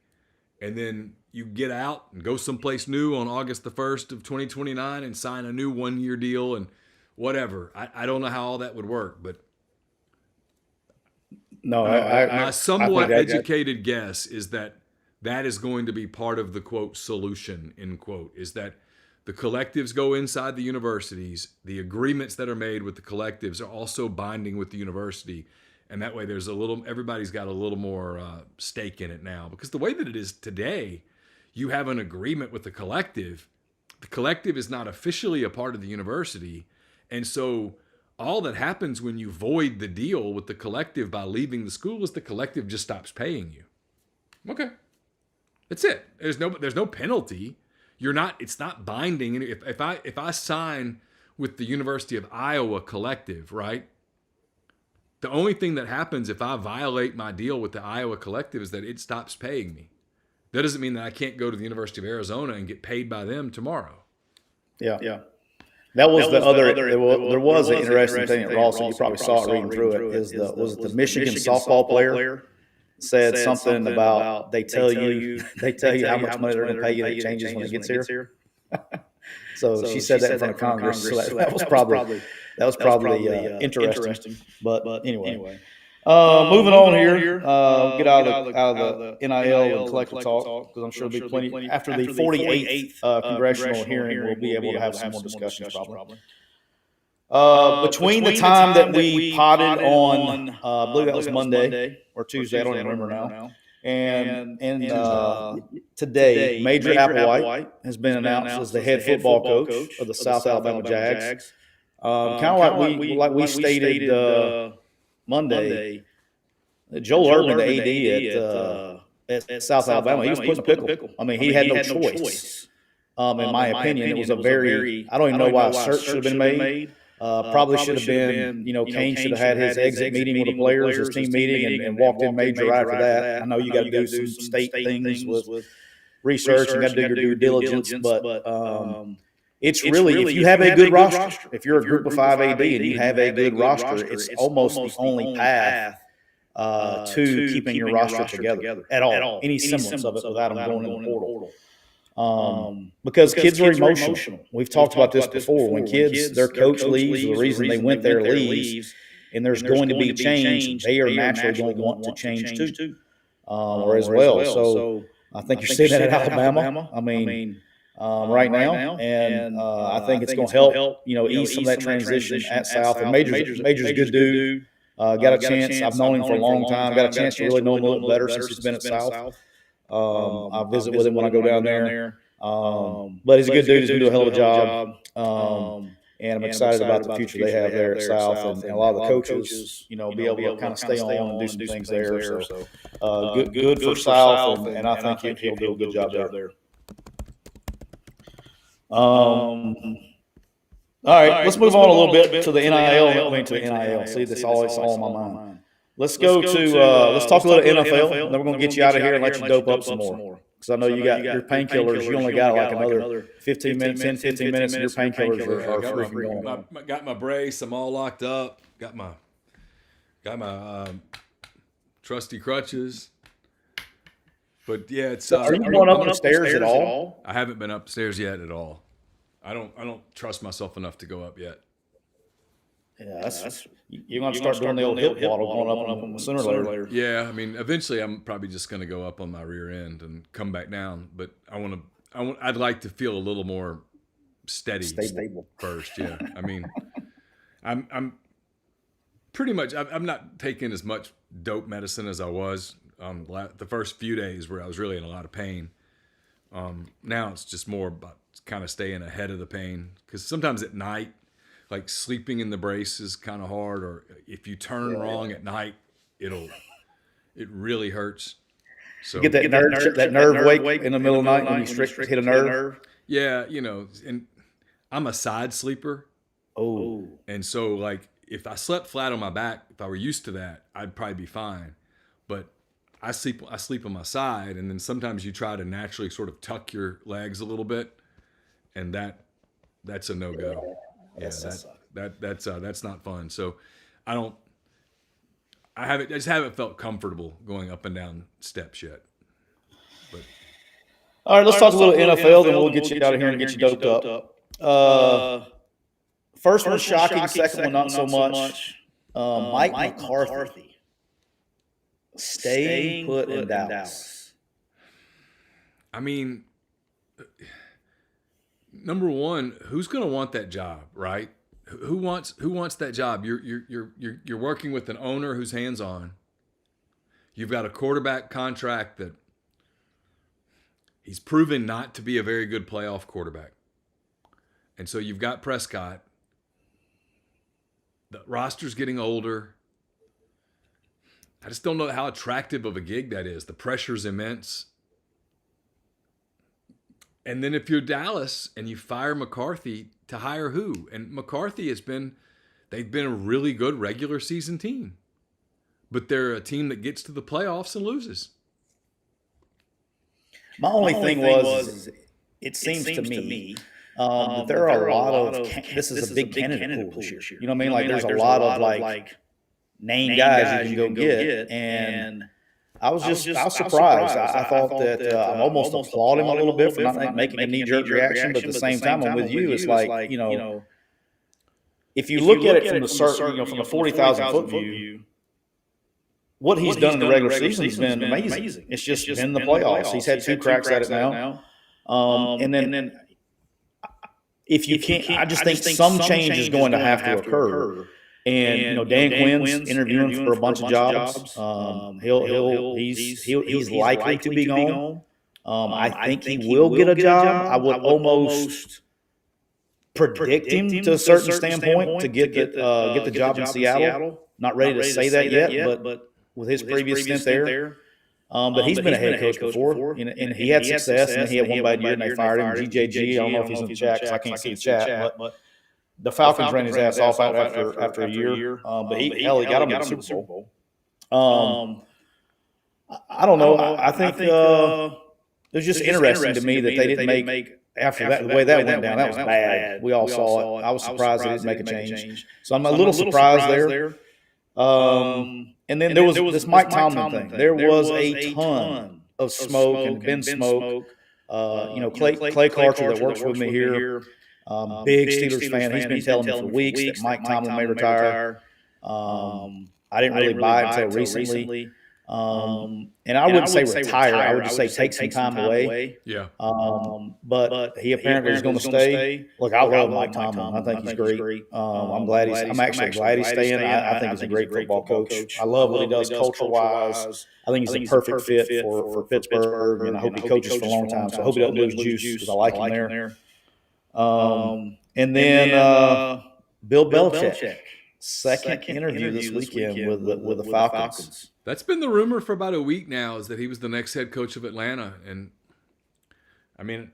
And then you get out and go someplace new on August the 1st of 2029 and sign a new 1 year deal and whatever. I don't know how all that would work, but No, my somewhat educated guess is that that is going to be part of the quote solution, end quote, is that the collectives go inside the universities. The agreements that are made with the collectives are also binding with the university. And that way everybody's got a little more stake in it now. Because the way that it is today, you have an agreement with the collective. The collective is not officially a part of the university. And so all that happens when you void the deal with the collective by leaving the school is the collective just stops paying you. Okay. That's it. There's no penalty. It's not binding. And if I sign with the University of Iowa collective, right? The only thing that happens if I violate my deal with the Iowa collective is that it stops paying me. That doesn't mean that I can't go to the University of Arizona and get paid by them tomorrow. Yeah. That was the other. There was an interesting thing at Rawson. You probably saw it reading through it. Was it the Michigan softball player said something about they tell you how much money they're going to pay you. It changes when it gets here. So she said that in front of Congress. So that was probably interesting. But anyway. Moving on here, get out of the NIL and collective talk, because I'm sure there'll be plenty. After the 48th congressional hearing, we'll be able to have some more discussions probably. Between the time that we potted on, I believe that was Monday or Tuesday, I don't even remember now, and today, Major Applewhite has been announced as the head football coach of the South Alabama Jags. Kind of like we stated Monday, Joel Urban, the AD at South Alabama, he was put in a pickle. I mean, he had no choice. In my opinion, it was a very, I don't even know why a search should have been made. Probably should have been, Kane should have had his exit meeting with the players, his team meeting, and walked in Major right after that. I know you got to do some state things with research and got to do your due diligence, but it's really, if you have a good roster, if you're a group of 5 AD and you have a good roster, it's almost the only path to keeping your roster together at all. Any semblance of it without them going in the portal. Because kids are emotional. We've talked about this before. When kids, their coach leaves, the reason they went there leaves, and there's going to be change, they are naturally going to want to change too, or as well. So I think you're seeing that at Alabama. I mean, right now, and I think it's going to help, ease some of that transition at South. And Major's a good dude. Got a chance. I've known him for a long time. Got a chance to really know him a little better since he's been at South. I visit with him when I go down there. But he's a good dude. He's going to do a hell of a job. And I'm excited about the future they have there at South. And a lot of the coaches, be able to kind of stay on and do some things there. So good for South. And I think he'll do a good job there. All right, let's move on a little bit to the NIL. See, this always all on my mind. Let's go to let's talk a little NFL, and then we're going to get you out of here and let you dope up some more. Because I know you got your painkillers. You only got like another 15 minutes, and your painkillers are freaking going. Got my brace. I'm all locked up. Got my trusty crutches. But yeah, it's. Are you going up the stairs at all? I haven't been upstairs yet at all. I don't trust myself enough to go up yet. Yeah, you're going to start doing the old hip waddle going up on sooner or later. Yeah, I mean, eventually I'm probably just going to go up on my rear end and come back down. But I'd like to feel a little more stable first. Yeah, I mean, I'm pretty much. I'm not taking as much dope medicine as I was the first few days where I was really in a lot of pain. Now it's just more about kind of staying ahead of the pain, because sometimes at night, like sleeping in the brace is kind of hard, or if you turn wrong at night, it really hurts. So You get that nerve wake in the middle of the night when you hit a nerve. yeah, and I'm a side sleeper. Oh, And so, like, if I slept flat on my back, if I were used to that, I'd probably be fine. But I sleep on my side, and then sometimes you try to naturally sort of tuck your legs a little bit, and that's a no go. Yeah, that's not fun. So I just haven't felt comfortable going up and down steps yet. But all right. Let's talk a little NFL, then we'll get you out of here and get you doped up. First one shocking, second one not so much. Mike McCarthy staying put in Dallas. I mean, number one, who's going to want that job, right? Who wants that job? You're working with an owner who's hands-on. You've got a quarterback contract that he's proven not to be a very good playoff quarterback. And so you've got Prescott. The roster's getting older. I just don't know how attractive of a gig that is. The pressure's immense. And then if you're Dallas and you fire McCarthy, to hire who? And McCarthy they've been a really good regular season team. But they're a team that gets to the playoffs and loses. My only thing was, it seems to me that there are a lot of, this is a big candidate pool this year. You know what I mean? Like there's a lot of like name guys you can go get. And I was surprised. I thought that I'm almost applaud him a little bit for not making a knee-jerk reaction, but at the same time, I'm with you. It's like, if you look at it from from the 40,000 foot view, what he's done in the regular season has been amazing. It's just been the playoffs. He's had two cracks at it now. And then if you can't, I just think some change is going to have to occur. And Dan Quinn's interviewing for a bunch of jobs. He's likely to be gone. I think he will get a job. I would almost predict him to a certain standpoint to get the job in Seattle. Not ready to say that yet, but with his previous stint there. But he's been a head coach before, and he had success, and then he had one bad year, and they fired him. GJG, I don't know if he's in the chat because I can't see the chat, but the Falcons ran his ass off after a year. But he got him to the Super Bowl. I don't know. I think it was just interesting to me that they didn't make after that, the way that went down. That was bad. We all saw it. I was surprised they didn't make a change. So I'm a little surprised there. And then there was this Mike Tomlin thing. There was a ton of smoke and been smoke. Clay Carter that works with me here, big Steelers fan. He's been telling me for weeks that Mike Tomlin may retire. I didn't really buy it until recently. And I wouldn't say retire. I would just say take some time away. Yeah. But he apparently is going to stay. Look, I love Mike Tomlin. I think he's great. I'm actually glad he's staying. I think he's a great football coach. I love what he does culture-wise. I think he's a perfect fit for Pittsburgh, and I hope he coaches for a long time. So I hope he doesn't lose juice because I like him there. And then Bill Belichick, second interview this weekend with the Falcons. That's been the rumor for about a week now, is that he was the next head coach of Atlanta. And, I mean,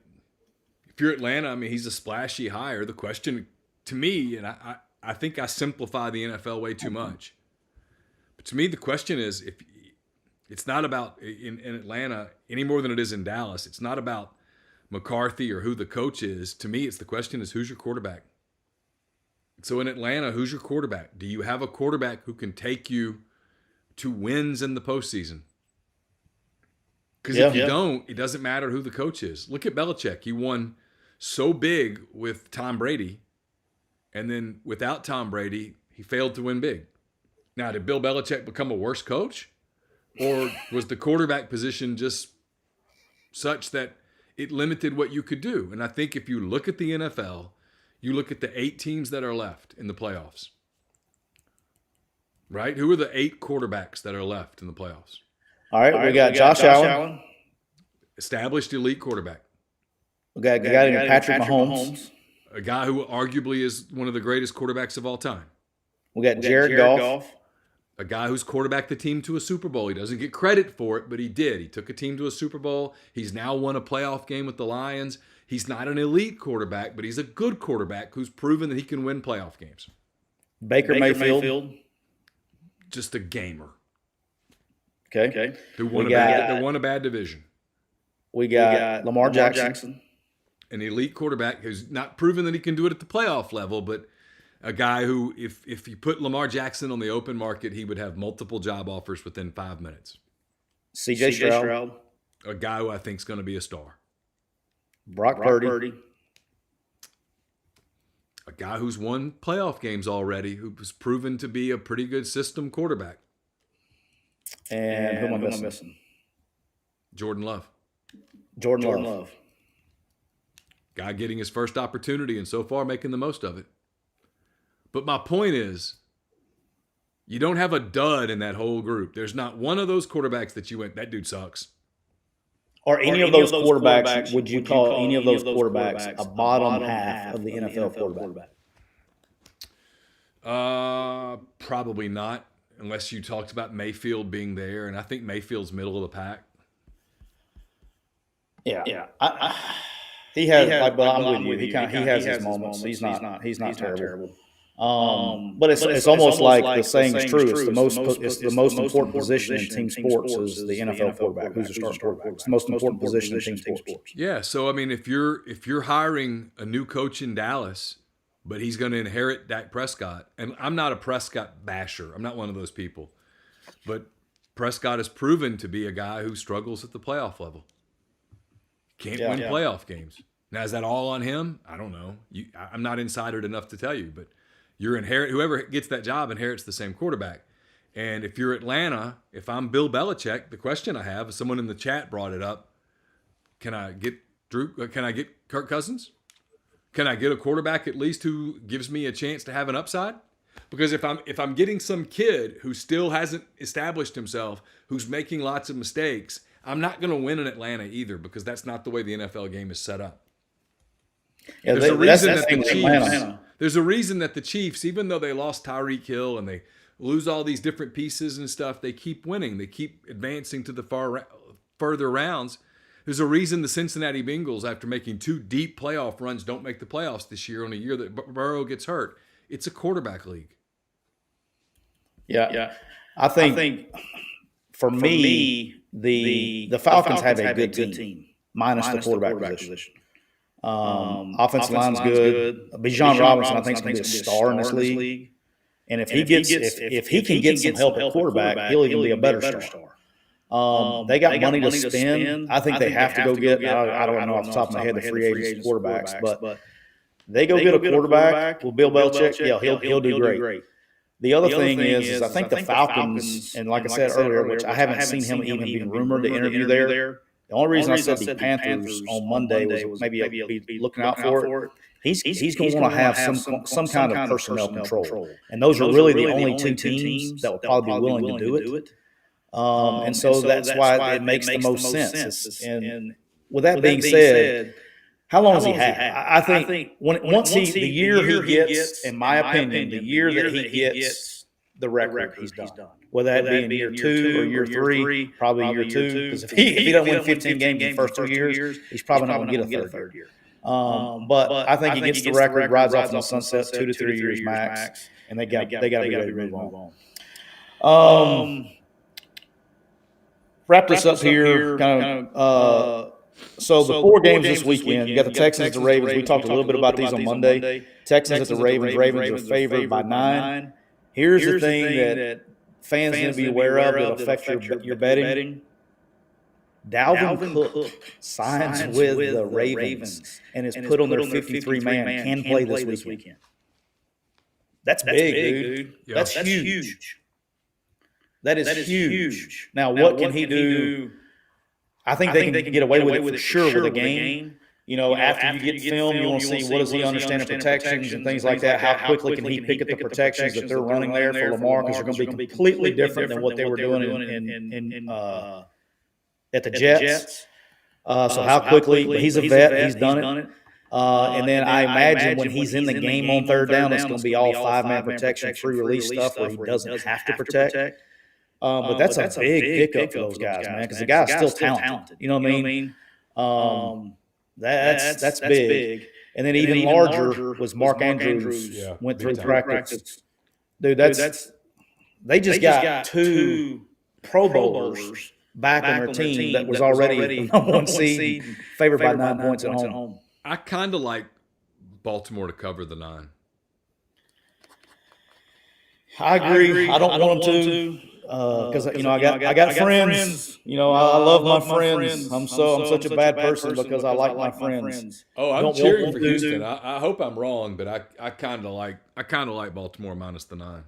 if you're Atlanta, I mean, he's a splashy hire. The question to me, and I think I simplify the NFL way too much. But to me, the question is, if it's not about, in Atlanta, any more than it is in Dallas, it's not about McCarthy or who the coach is. To me, the question is, who's your quarterback? So in Atlanta, who's your quarterback? Do you have a quarterback who can take you to wins in the postseason? Because if you don't, it doesn't matter who the coach is. Look at Belichick. He won so big with Tom Brady, and then without Tom Brady, he failed to win big. Now, did Bill Belichick become a worse coach? Or was the quarterback position just such that it limited what you could do? And I think if you look at the NFL, you look at the 8 teams that are left in the playoffs. Right? Who are the 8 quarterbacks that are left in the playoffs? All right, we got Josh Allen. Established elite quarterback. We got a guy named Patrick Mahomes. A guy who arguably is one of the greatest quarterbacks of all time. We got Jared Goff. a guy who's quarterbacked the team to a Super Bowl. He doesn't get credit for it, but he did. He took a team to a Super Bowl. He's now won a playoff game with the Lions. He's not an elite quarterback, but he's a good quarterback who's proven that he can win playoff games. Baker Mayfield. Just a gamer. Okay. Who won a bad division. We got Lamar Jackson. An elite quarterback who's not proven that he can do it at the playoff level, but a guy who, if you put Lamar Jackson on the open market, he would have multiple job offers within 5 minutes. C.J. Stroud. A guy who I think is going to be a star. Brock Purdy. A guy who's won playoff games already, who's proven to be a pretty good system quarterback. And who am I missing? Jordan Love. Jordan Love. Guy getting his first opportunity and so far making the most of it. But my point is, you don't have a dud in that whole group. There's not one of those quarterbacks that you went, that dude sucks. Or any of those quarterbacks, would you call any of those quarterbacks a bottom half of the NFL quarterback? Probably not, unless you talked about Mayfield being there, and I think Mayfield's middle of the pack. Yeah. He has, but I'm with you. He has his moments. He's not terrible. But it's almost like the saying is true. It's the most important position in team sports is the NFL quarterback. Who's the starting quarterback? It's the most important position in team sports. Yeah. So I mean, if you're hiring a new coach in Dallas, but he's going to inherit Dak Prescott, and I'm not a Prescott basher. I'm not one of those people, but Prescott has proven to be a guy who struggles at the playoff level. Can't win playoff games. Now, is that all on him? I don't know. I'm not insidered enough to tell you, but whoever gets that job inherits the same quarterback. And if you're Atlanta, if I'm Bill Belichick, the question I have is, someone in the chat brought it up. Can I get Kirk Cousins? Can I get a quarterback at least who gives me a chance to have an upside? Because if I'm getting some kid who still hasn't established himself, who's making lots of mistakes, I'm not going to win in Atlanta either, because that's not the way the NFL game is set up. Yeah, there's a reason that the Chiefs, even though they lost Tyreek Hill and they lose all these different pieces and stuff, they keep winning. They keep advancing to the further rounds. There's a reason the Cincinnati Bengals, after making 2 deep playoff runs, don't make the playoffs this year on a year that Burrow gets hurt. It's a quarterback league. Yeah. I think for me, the Falcons have a good team, minus the quarterback position. Offensive line's good. Bijan Robinson, I think, is going to be a star in this league. And if he can get some help at quarterback, he'll even be a better star. They got money to spend. I think they have to go get. I don't know off the top of my head the free agents quarterbacks, but they go get a quarterback. Will Bill Belichick? Yeah, he'll do great. The other thing is I think the Falcons, and like I said earlier, which I haven't seen him even being rumored to interview there. The only reason I said the Panthers on Monday was maybe be looking out for it. He's going to want to have some kind of personnel control, and those are really the only 2 teams that will probably be willing to do it. And so that's why it makes the most sense. And with that being said, how long does he have? I think the year he gets, in my opinion, the year that he gets the record, he's done. Whether that be in year 2 or year 3, probably year 2. Because if he doesn't win 15 games in the first 2 years, he's probably not going to get a third year. But I think he gets the record, rides off in the sunset, 2 to 3 years max, and they got to be ready to move on. Wrap this up here. So the 4 games this weekend, you got the Texans, the Ravens. We talked a little bit about these on Monday. Texans at the Ravens. Ravens are favored by 9. Here's the thing that fans need to be aware of that affect your betting. Dalvin Cook signs with the Ravens and is put on their 53-man can play this weekend. That's big, dude. Yeah. That's huge. That is huge. Now, what can he do? I think they can get away with it for sure with a game. You know, after you get film, you want to see what does he understand of protections and things like that. How quickly can he pick up the protections that they're running there for Lamar? Because they're going to be completely different than what they were doing at the Jets. So how quickly? He's a vet. He's done it. And then I imagine when he's in the game on third down, it's going to be all 5-man protection, free release stuff where he doesn't have to protect. But that's a big pickup for those guys, man, because the guy's still talented. You know what I mean? That's big. And then even larger was Mark Andrews went through practice. Dude, they just got two Pro Bowlers back on their team that was already the number 1 seed, favored by 9 points at home. I kind of like Baltimore to cover the 9. I agree. I don't want them to. Because I got friends. I love my friends. I'm such a bad person because I like my friends. Oh, I'm cheering for Houston. I hope I'm wrong, but I kind of like Baltimore minus the 9.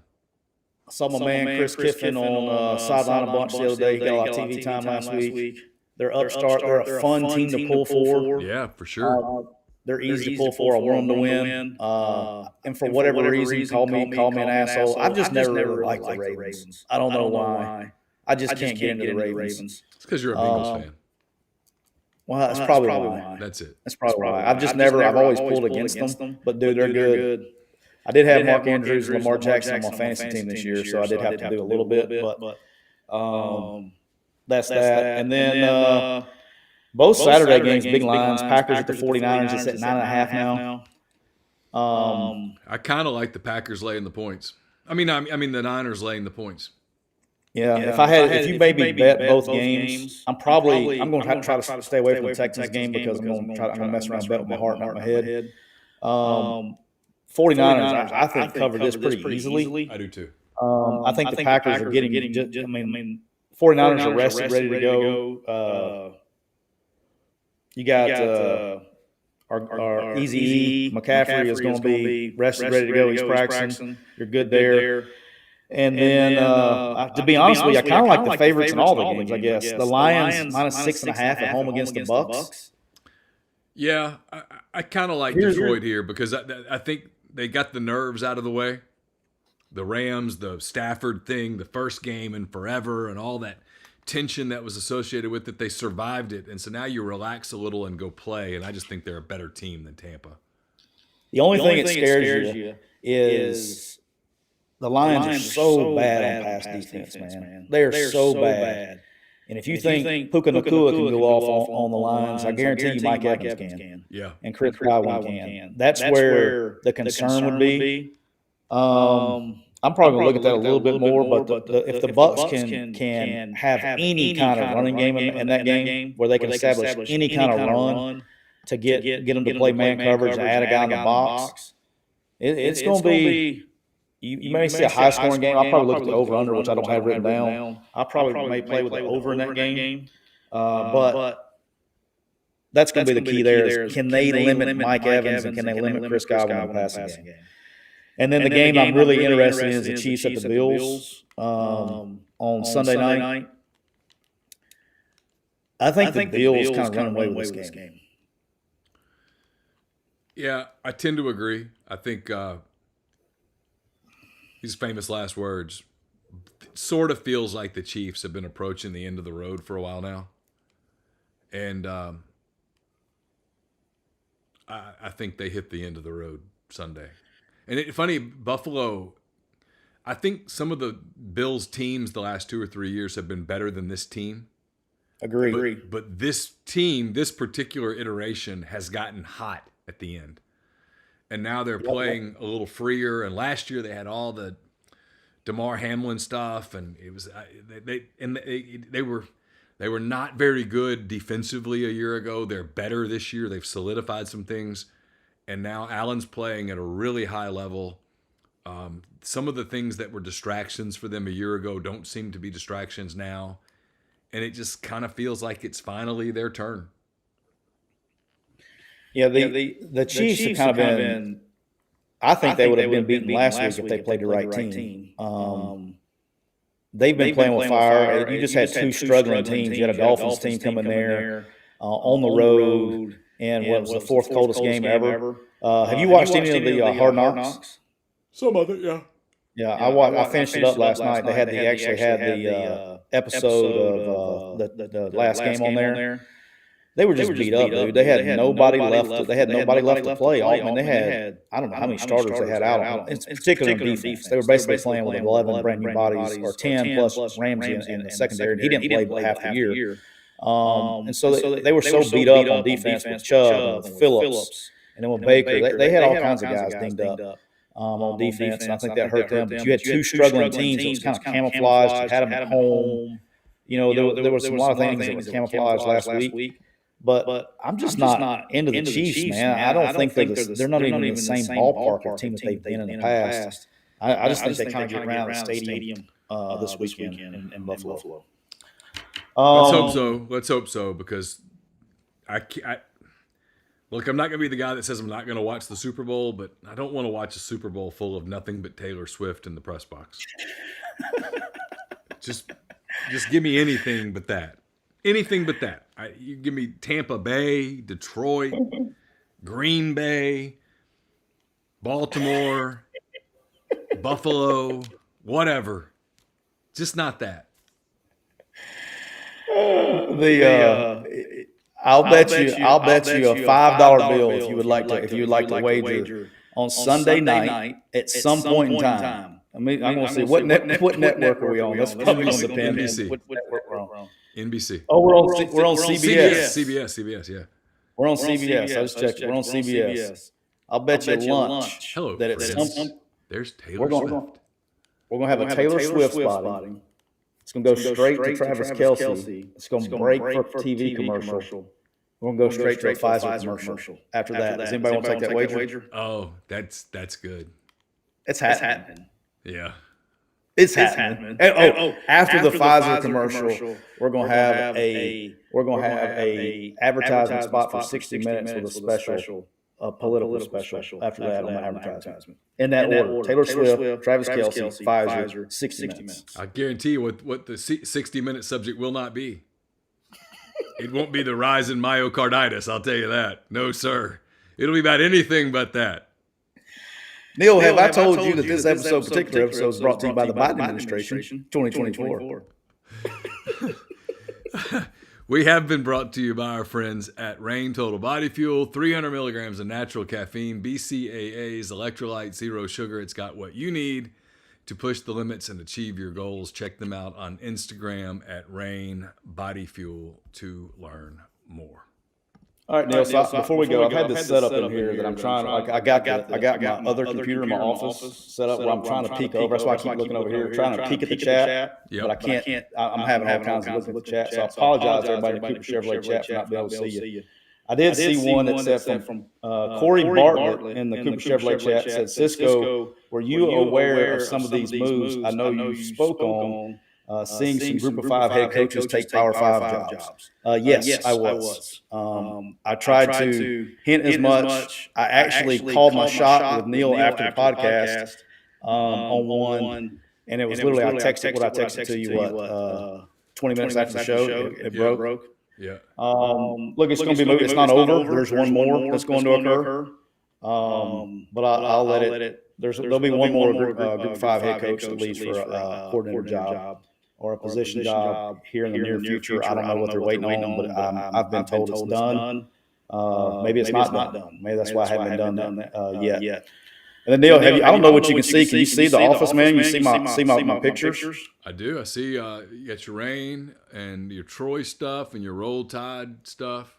I saw my man Chris Kiffin on Sideline a bunch the other day. He got a lot of TV time last week. They're upstart. They're a fun team to pull for. Yeah, for sure. They're easy to pull for. I want them to win. And for whatever reason, call me an asshole. I've just never really liked the Ravens. I don't know why. I just can't get into the Ravens. It's because you're a Bengals fan. Well, that's probably why. That's it. That's probably why. I've always pulled against them. But, dude, they're good. I did have Mark Andrews and Lamar Jackson on my fantasy team this year, so I did have to do a little bit. But that's that. And then both Saturday games, big lines. Packers at the 49ers. It's at 9.5 now. I kind of like the Packers laying the points. I mean the Niners laying the points. Yeah, if you made me bet both games, I'm going to try to stay away from the Texans game because I'm going to mess around and bet with my heart, not my head. 49ers, I think, covered this pretty easily. I do too. I think the Packers are getting 49ers are rested, ready to go. You got our Easy McCaffrey is going to be rested, ready to go. He's practicing. You're good there. And then, to be honest with you, I kind of like the favorites in all the games, I guess. The Lions minus 6.5 at home against the Bucks. Yeah, I kind of like Detroit here because I think they got the nerves out of the way. The Rams, the Stafford thing, the first game in forever, and all that tension that was associated with it, they survived it. And so now you relax a little and go play, and I just think they're a better team than Tampa. The only thing that scares you is the Lions are so bad on pass defense, man. They are so bad. And if you think Puka Nacua can go off on the lines, I guarantee you Mike Evans can. Yeah. And Chris Godwin can. That's where the concern would be. I'm probably going to look at that a little bit more, but if the Bucs can have any kind of running game in that game where they can establish any kind of run to get them to play man coverage and add a guy in the box, it's going to be – you may see a high-scoring game. I'll probably look at the over-under, which I don't have written down. I probably may play with the over in that game. But that's going to be the key there is can they limit Mike Evans and can they limit Chris Godwin in the passing game? And then the game I'm really interested in is the Chiefs at the Bills on Sunday night. I think the Bills kind of run away with this game. Yeah, I tend to agree. I think these famous last words, it sort of feels like the Chiefs have been approaching the end of the road for a while now. And I think they hit the end of the road Sunday. And funny, Buffalo, I think some of the Bills teams the last 2 or 3 years have been better than this team. Agree. But this team, this particular iteration, has gotten hot at the end. And now they're playing a little freer. And last year they had all the DeMar Hamlin stuff, and it was they were not very good defensively a year ago. They're better this year. They've solidified some things. And now Allen's playing at a really high level. Some of the things that were distractions for them a year ago don't seem to be distractions now. And it just kind of feels like it's finally their turn. Yeah, the Chiefs have kind of been I think they would have been beaten last week if they played the right team. They've been playing with fire. You just had two struggling teams. You had a Dolphins team coming there on the road. And what was the fourth coldest game ever? Have you watched any of the Hard Knocks? Some of it, yeah. Yeah, I finished it up last night. They actually had the episode of the last game on there. They were just beat up, dude. They had nobody left. They had nobody left to play. I mean, they had, I don't know how many starters they had out. In particular on defense, they were basically playing with 11 brand new bodies, or 10 plus Ramsey in the secondary. And he didn't play but half the year. And so they were so beat up on defense with Chubb and with Phillips and then with Baker. They had all kinds of guys dinged up on defense, and I think that hurt them. But you had two struggling teams. It was kind of camouflaged. You had them at home. You know, there was a lot of things that were camouflaged last week. But I'm just not into the Chiefs, man. I don't think they're not even in the same ballpark of team that they've been in the past. I just think they kind of get around the stadium this weekend in Buffalo. Let's hope so. Let's hope so, because look, I'm not going to be the guy that says I'm not going to watch the Super Bowl, but I don't want to watch a Super Bowl full of nothing but Taylor Swift in the press box. Just give me anything but that. Anything but that. You give me Tampa Bay, Detroit, Green Bay, Baltimore, Buffalo, whatever. Just not that. I'll bet you a $5 bill if you would like to wager on Sunday night at some point in time. I mean, I'm going to see what network are we on. That's probably going to depend. NBC. What network we're on. NBC. Oh, we're on CBS. CBS, yeah. We're on CBS. I just checked. We're on CBS. I'll bet you lunch. Hello, that friends. There's Taylor Swift. We're going to have a Taylor Swift spotting. It's going to go straight to Travis Kelce. It's going to break for a TV commercial. We're going to go straight to a Pfizer commercial after that. Does anybody want to take that wager? Oh, that's good. It's happening. Yeah. It's happening. And, after the Pfizer commercial, we're going to have a advertising spot for 60 minutes with a special, political special after that on the advertisement. In that order: Taylor Swift, Travis Kelce, Pfizer, 60 minutes. I guarantee you what the 60-minute subject will not be. It won't be the rise in myocarditis, I'll tell you that. No, sir. It'll be about anything but that. Neal, have I told you that this particular episode is brought to you by the Biden administration, 2024? We have been brought to you by our friends at Reign Total Body Fuel, 300 milligrams of natural caffeine, BCAAs, electrolyte, zero sugar. It's got what you need to push the limits and achieve your goals. Check them out on Instagram at Reign Body Fuel to learn more. All right, Neal. So before we go, I've had this set up in here that I'm trying. Like I got my other computer in my office set up where I'm trying to peek over. That's why I keep looking over here, trying to peek at the chat. But I can't. I'm having all kinds of looking at the chat. So I apologize to everybody in the Cooper Chevrolet chat for not being able to see you. I did see one that said from Corey Bartlett in the Cooper Chevrolet chat said, "Cisco, were you aware of some of these moves? I know you spoke on seeing some Group of 5 head coaches take Power 5 jobs." Yes, I was. I tried to hint as much. I actually called my shot with Neal after the podcast on one, and it was literally I texted to you 20 minutes after the show. It broke. Yeah. Look, it's going to be moved. It's not over. There's one more that's going to occur. But I'll let it. There'll be one more Group of 5 head coach that leaves for a coordinator job or a position job here in the near future. I don't know what they're waiting on, but I've been told it's done. Maybe it's not done. Maybe that's why I haven't done that yet. And then Neal, I don't know what you can see. Can you see the office, man? You see my pictures? I do. I see you got your Reign and your Troy stuff and your Roll Tide stuff.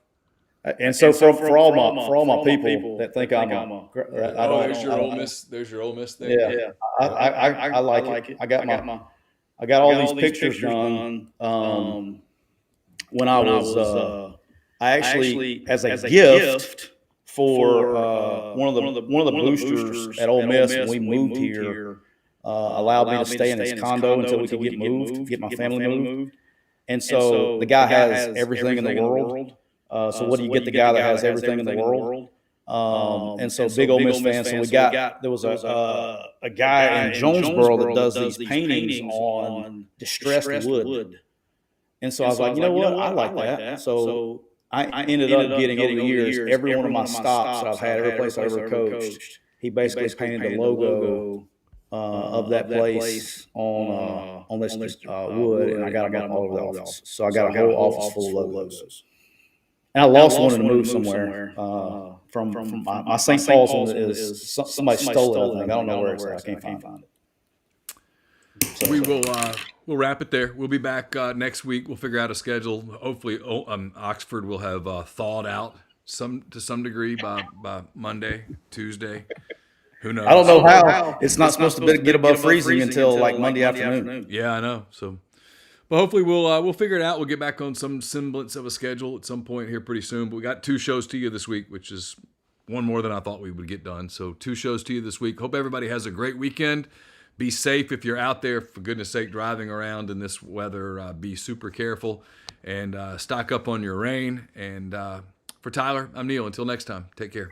And so for all my people that think I'm there's your Ole Miss. There's your Ole Miss thing. Yeah. I like it. I got all these pictures done. When I was I actually as a gift for one of the boosters at Ole Miss when we moved here, allowed me to stay in his condo until we could get my family moved. And so the guy has everything in the world. So what do you get the guy that has everything in the world? And so big Ole Miss fans. So there was a guy in Jonesboro that does these paintings on distressed wood. And so I was like, you know what? I like that. So I ended up getting over the years, every one of my stops that I've had, every place I ever coached, he basically painted the logo of that place on this wood, and I got them all over the office. So I got a whole office full of logos. And I lost one to move somewhere. From my St. Paul's one is somebody stole it. I think I don't know where it's at. I can't find it. So, We will we'll wrap it there. We'll be back next week. We'll figure out a schedule. Hopefully, Oxford will have thawed out to some degree by Monday, Tuesday. Who knows? I don't know how. It's not supposed to get above freezing until like Monday afternoon. Yeah, I know. So, but hopefully we'll figure it out. We'll get back on some semblance of a schedule at some point here pretty soon. But we got 2 shows to you this week, which is one more than I thought we would get done. So 2 shows to you this week. Hope everybody has a great weekend. Be safe if you're out there, for goodness sake, driving around in this weather. Be super careful and stock up on your rain. And for Tyler, I'm Neal. Until next time, take care.